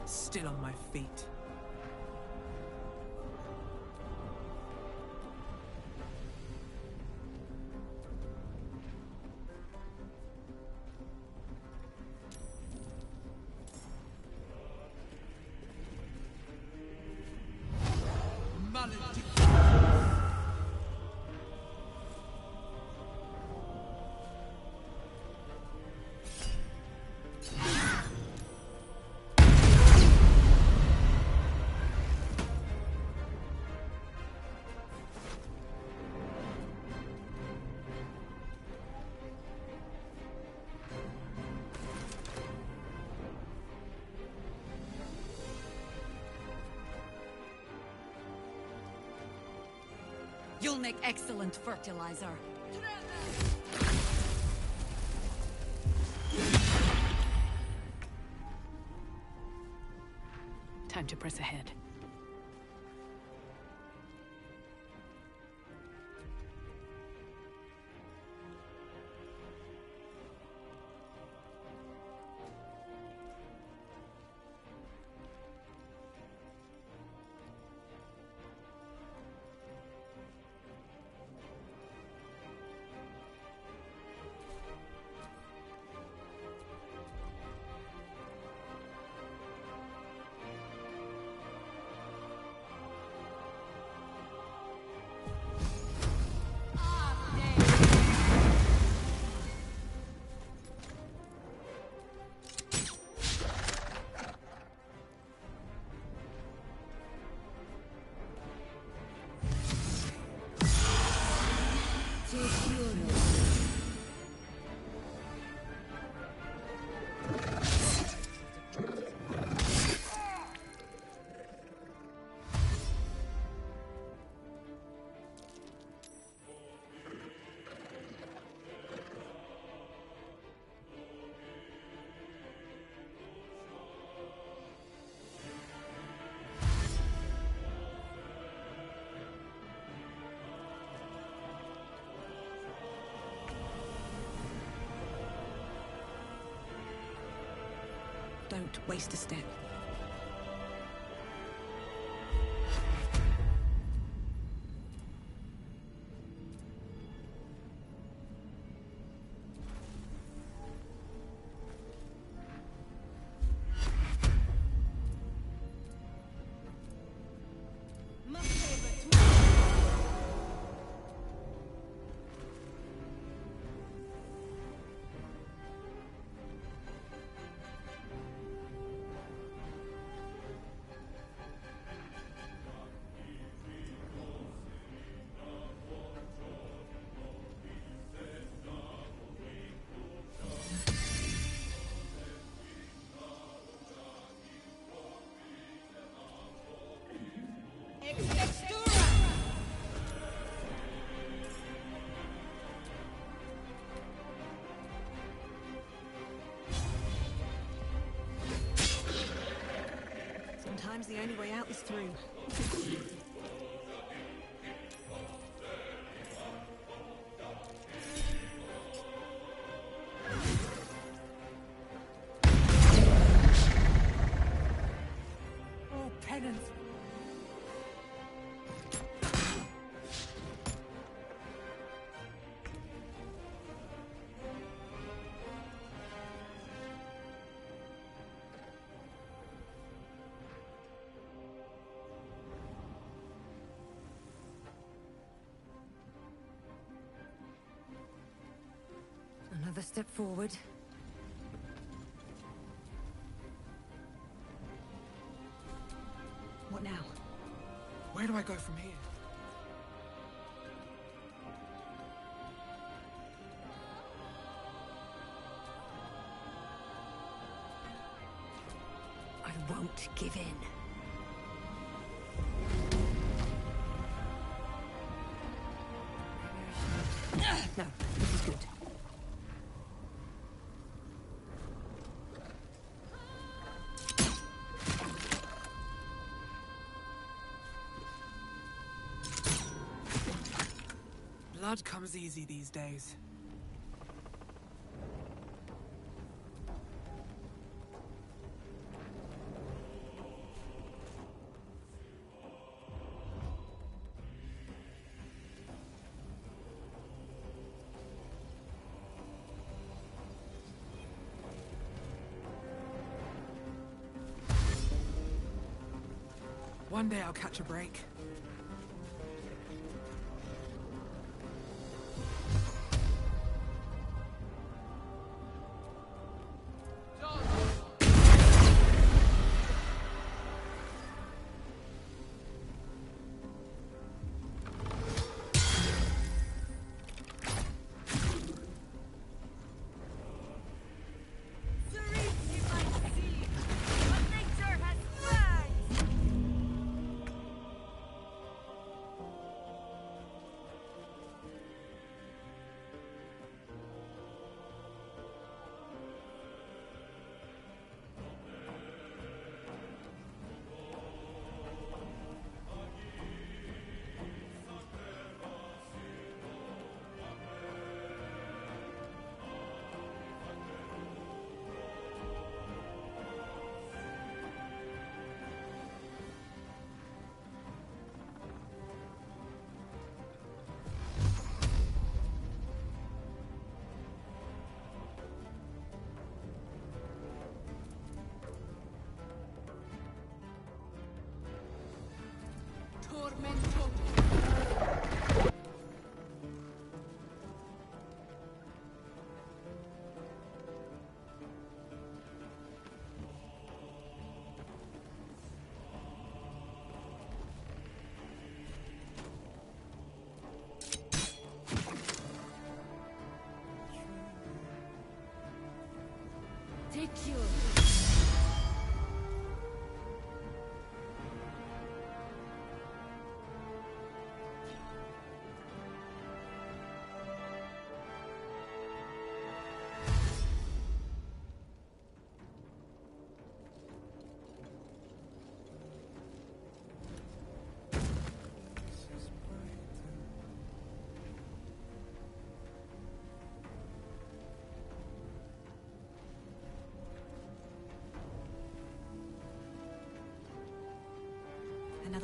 Still on my feet. You'll make excellent fertilizer. Time to press ahead. Don't waste a step. Sometimes the only way out is through. Oh, penance. Another step forward. What now? Where do I go from here? I won't give in. No, this is good. Blood comes easy these days. One day I'll catch a break.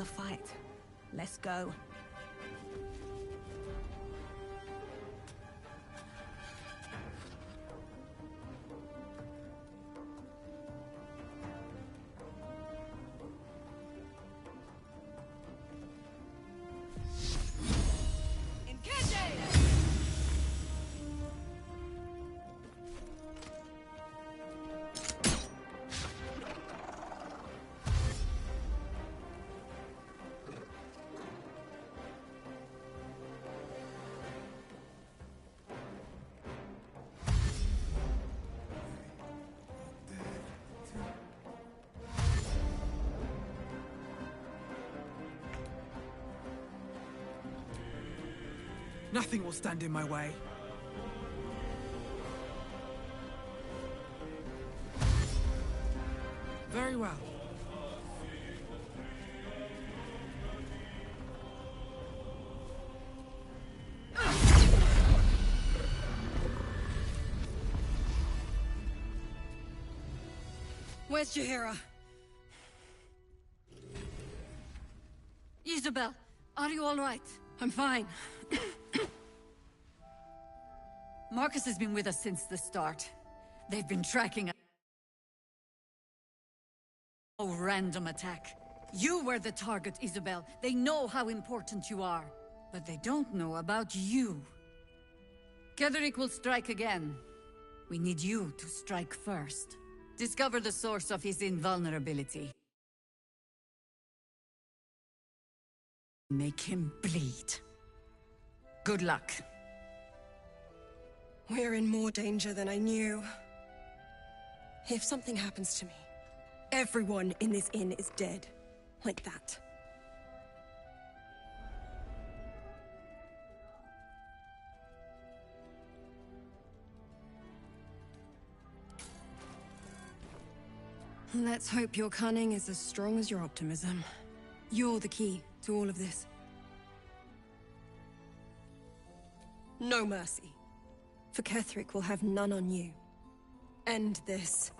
the fight. Let's go. Nothing will stand in my way. Very well. Where's Jaheira? Isabel, are you all right? I'm fine. Marcus has been with us since the start. They've been tracking us. No random attack. You were the target, Isabel. They know how important you are. But they don't know about you. Ketheric will strike again. We need you to strike first. Discover the source of his invulnerability. Make him bleed. Good luck. We're in more danger than I knew. If something happens to me, everyone in this inn is dead. Like that. Let's hope your cunning is as strong as your optimism. You're the key to all of this. No mercy. For Ketheric will have none on you. End this.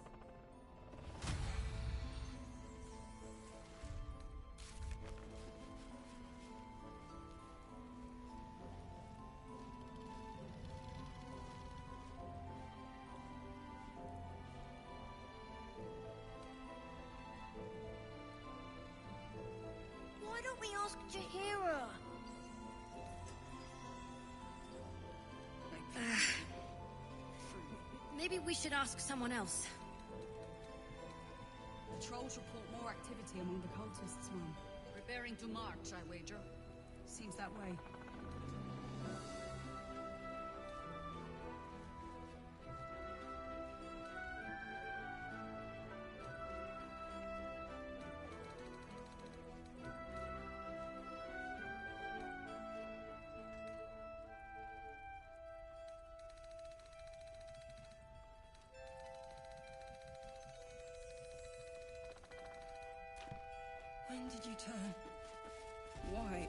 Why don't we ask Jaheira? Maybe we should ask someone else. The trolls report more activity among the cultists, Mom. Preparing to march, I wager. Seems that way. When did you turn? Why?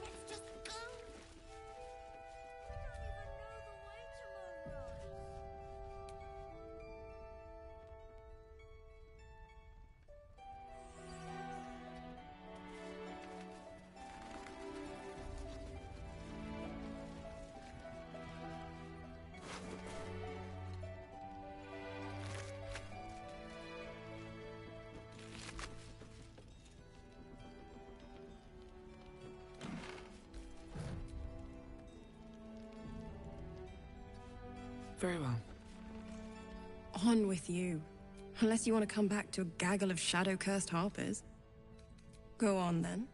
Let's just go. Very well. On with you. Unless you want to come back to a gaggle of shadow-cursed harpers. Go on, then.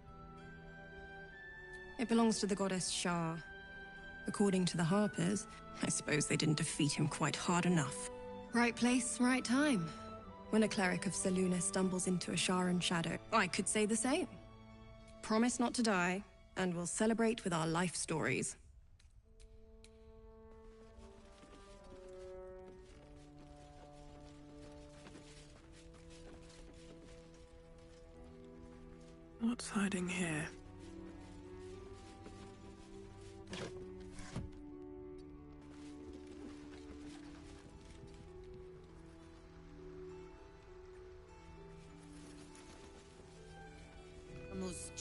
It belongs to the goddess Shar. According to the harpers, I suppose they didn't defeat him quite hard enough. Right place, right time. When a cleric of Selûne stumbles into a Sharan shadow, I could say the same. Promise not to die, and we'll celebrate with our life stories. What's hiding here?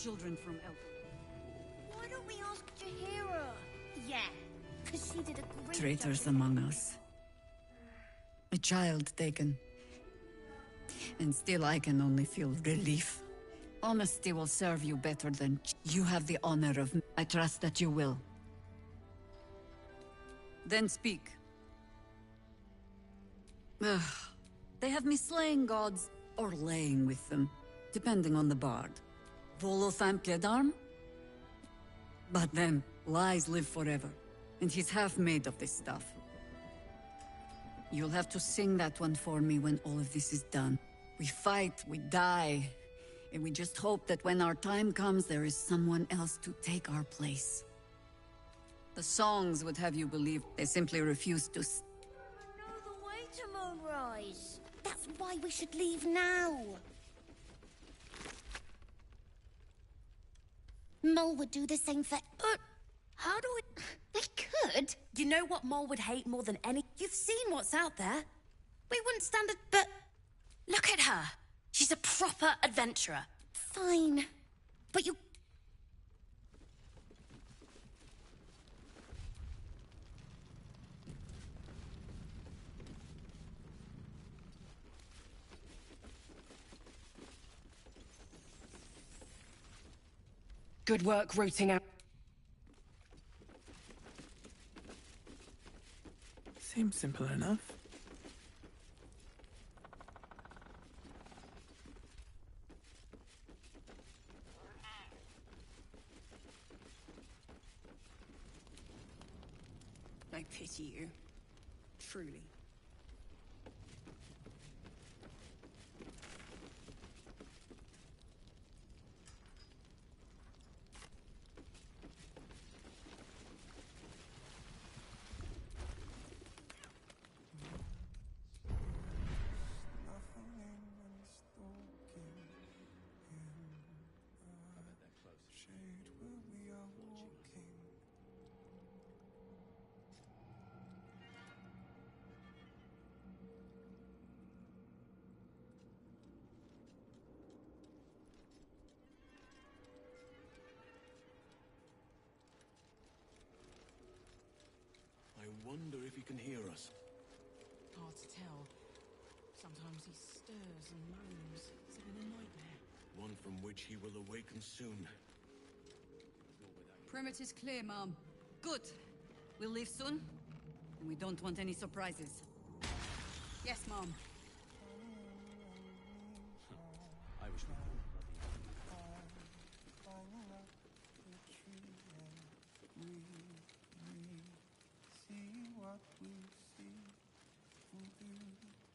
children from Elf. Why don't we ask Jahira? Yeah, because she did a great Traitors job. among us. A child taken. And still I can only feel relief. Honesty will serve you better than... You have the honor of... I trust that you will. Then speak. Ugh. They have me slaying gods, or laying with them, depending on the bard. Volothamp Gedarm? But then, lies live forever, and he's half made of this stuff. You'll have to sing that one for me when all of this is done. We fight, we die, and we just hope that when our time comes, there is someone else to take our place. The songs would have you believe they simply refuse to... Know the way to Moonrise. That's why we should leave now. Mole would do the same for... But how do we... We could. You know what Mole would hate more than any? You've seen what's out there. We wouldn't stand it, but... Look at her. She's a proper adventurer. Fine. But you... Good work rooting out. Seems simple enough. I pity you. Truly. I wonder if he can hear us. Hard to tell. Sometimes he stirs and moans, as if in a nightmare. One from which he will awaken soon. Perimeter's clear, Mom. Good. We'll leave soon, and we don't want any surprises. Yes, Mom. I wish we See what we see, we'll do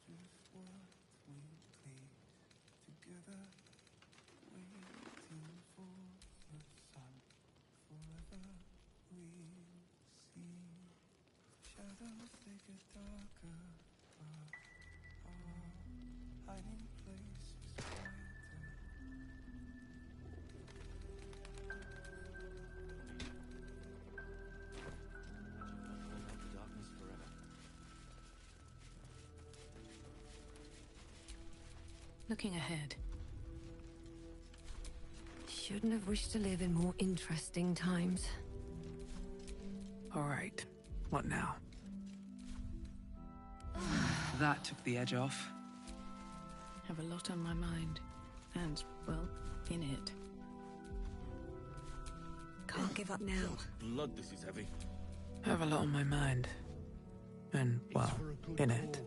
just what we please. Together, waiting for the sun. Forever we'll see. Shadows, they get darker, but our hiding place is brighter. Looking ahead. Shouldn't have wished to live in more interesting times. All right. What now? That took the edge off. Have a lot on my mind. And, well, in it. Can't give up now. Blood, this is heavy. I have a lot on my mind. And, well, in it.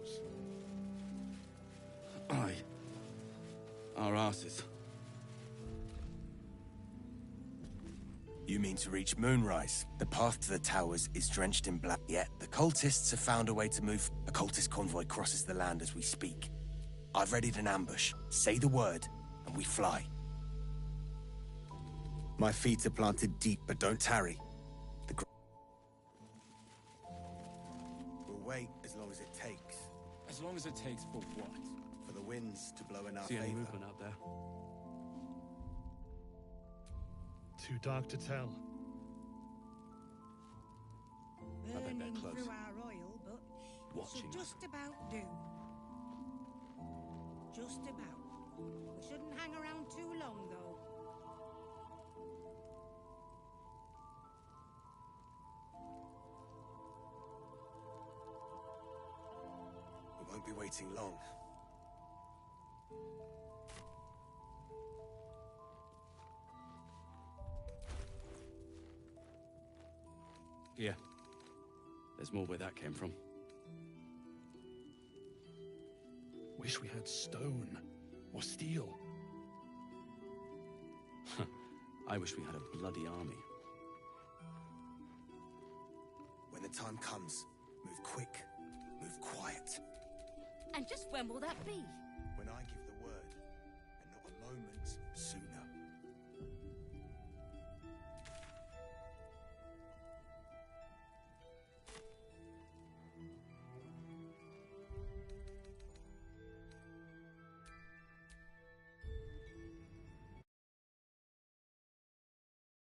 Aye. Our asses. You mean to reach Moonrise? The path to the towers is drenched in black, yet the cultists have found a way to move. A cultist convoy crosses the land as we speak. I've readied an ambush. Say the word, and we fly. My feet are planted deep, but don't tarry. We'll wait as long as it takes. As long as it takes for what? For the winds to blow in our See any favor. movement out there? Too dark to tell. Burning through our oil, but Watching it'll just about do. Just about. We shouldn't hang around too long, though. won't be waiting long. Here. There's more where that came from. Wish we had stone or steel. I wish we had a bloody army. When the time comes, move quick, move quiet. And just when will that be? When I give the word, and not a moment sooner.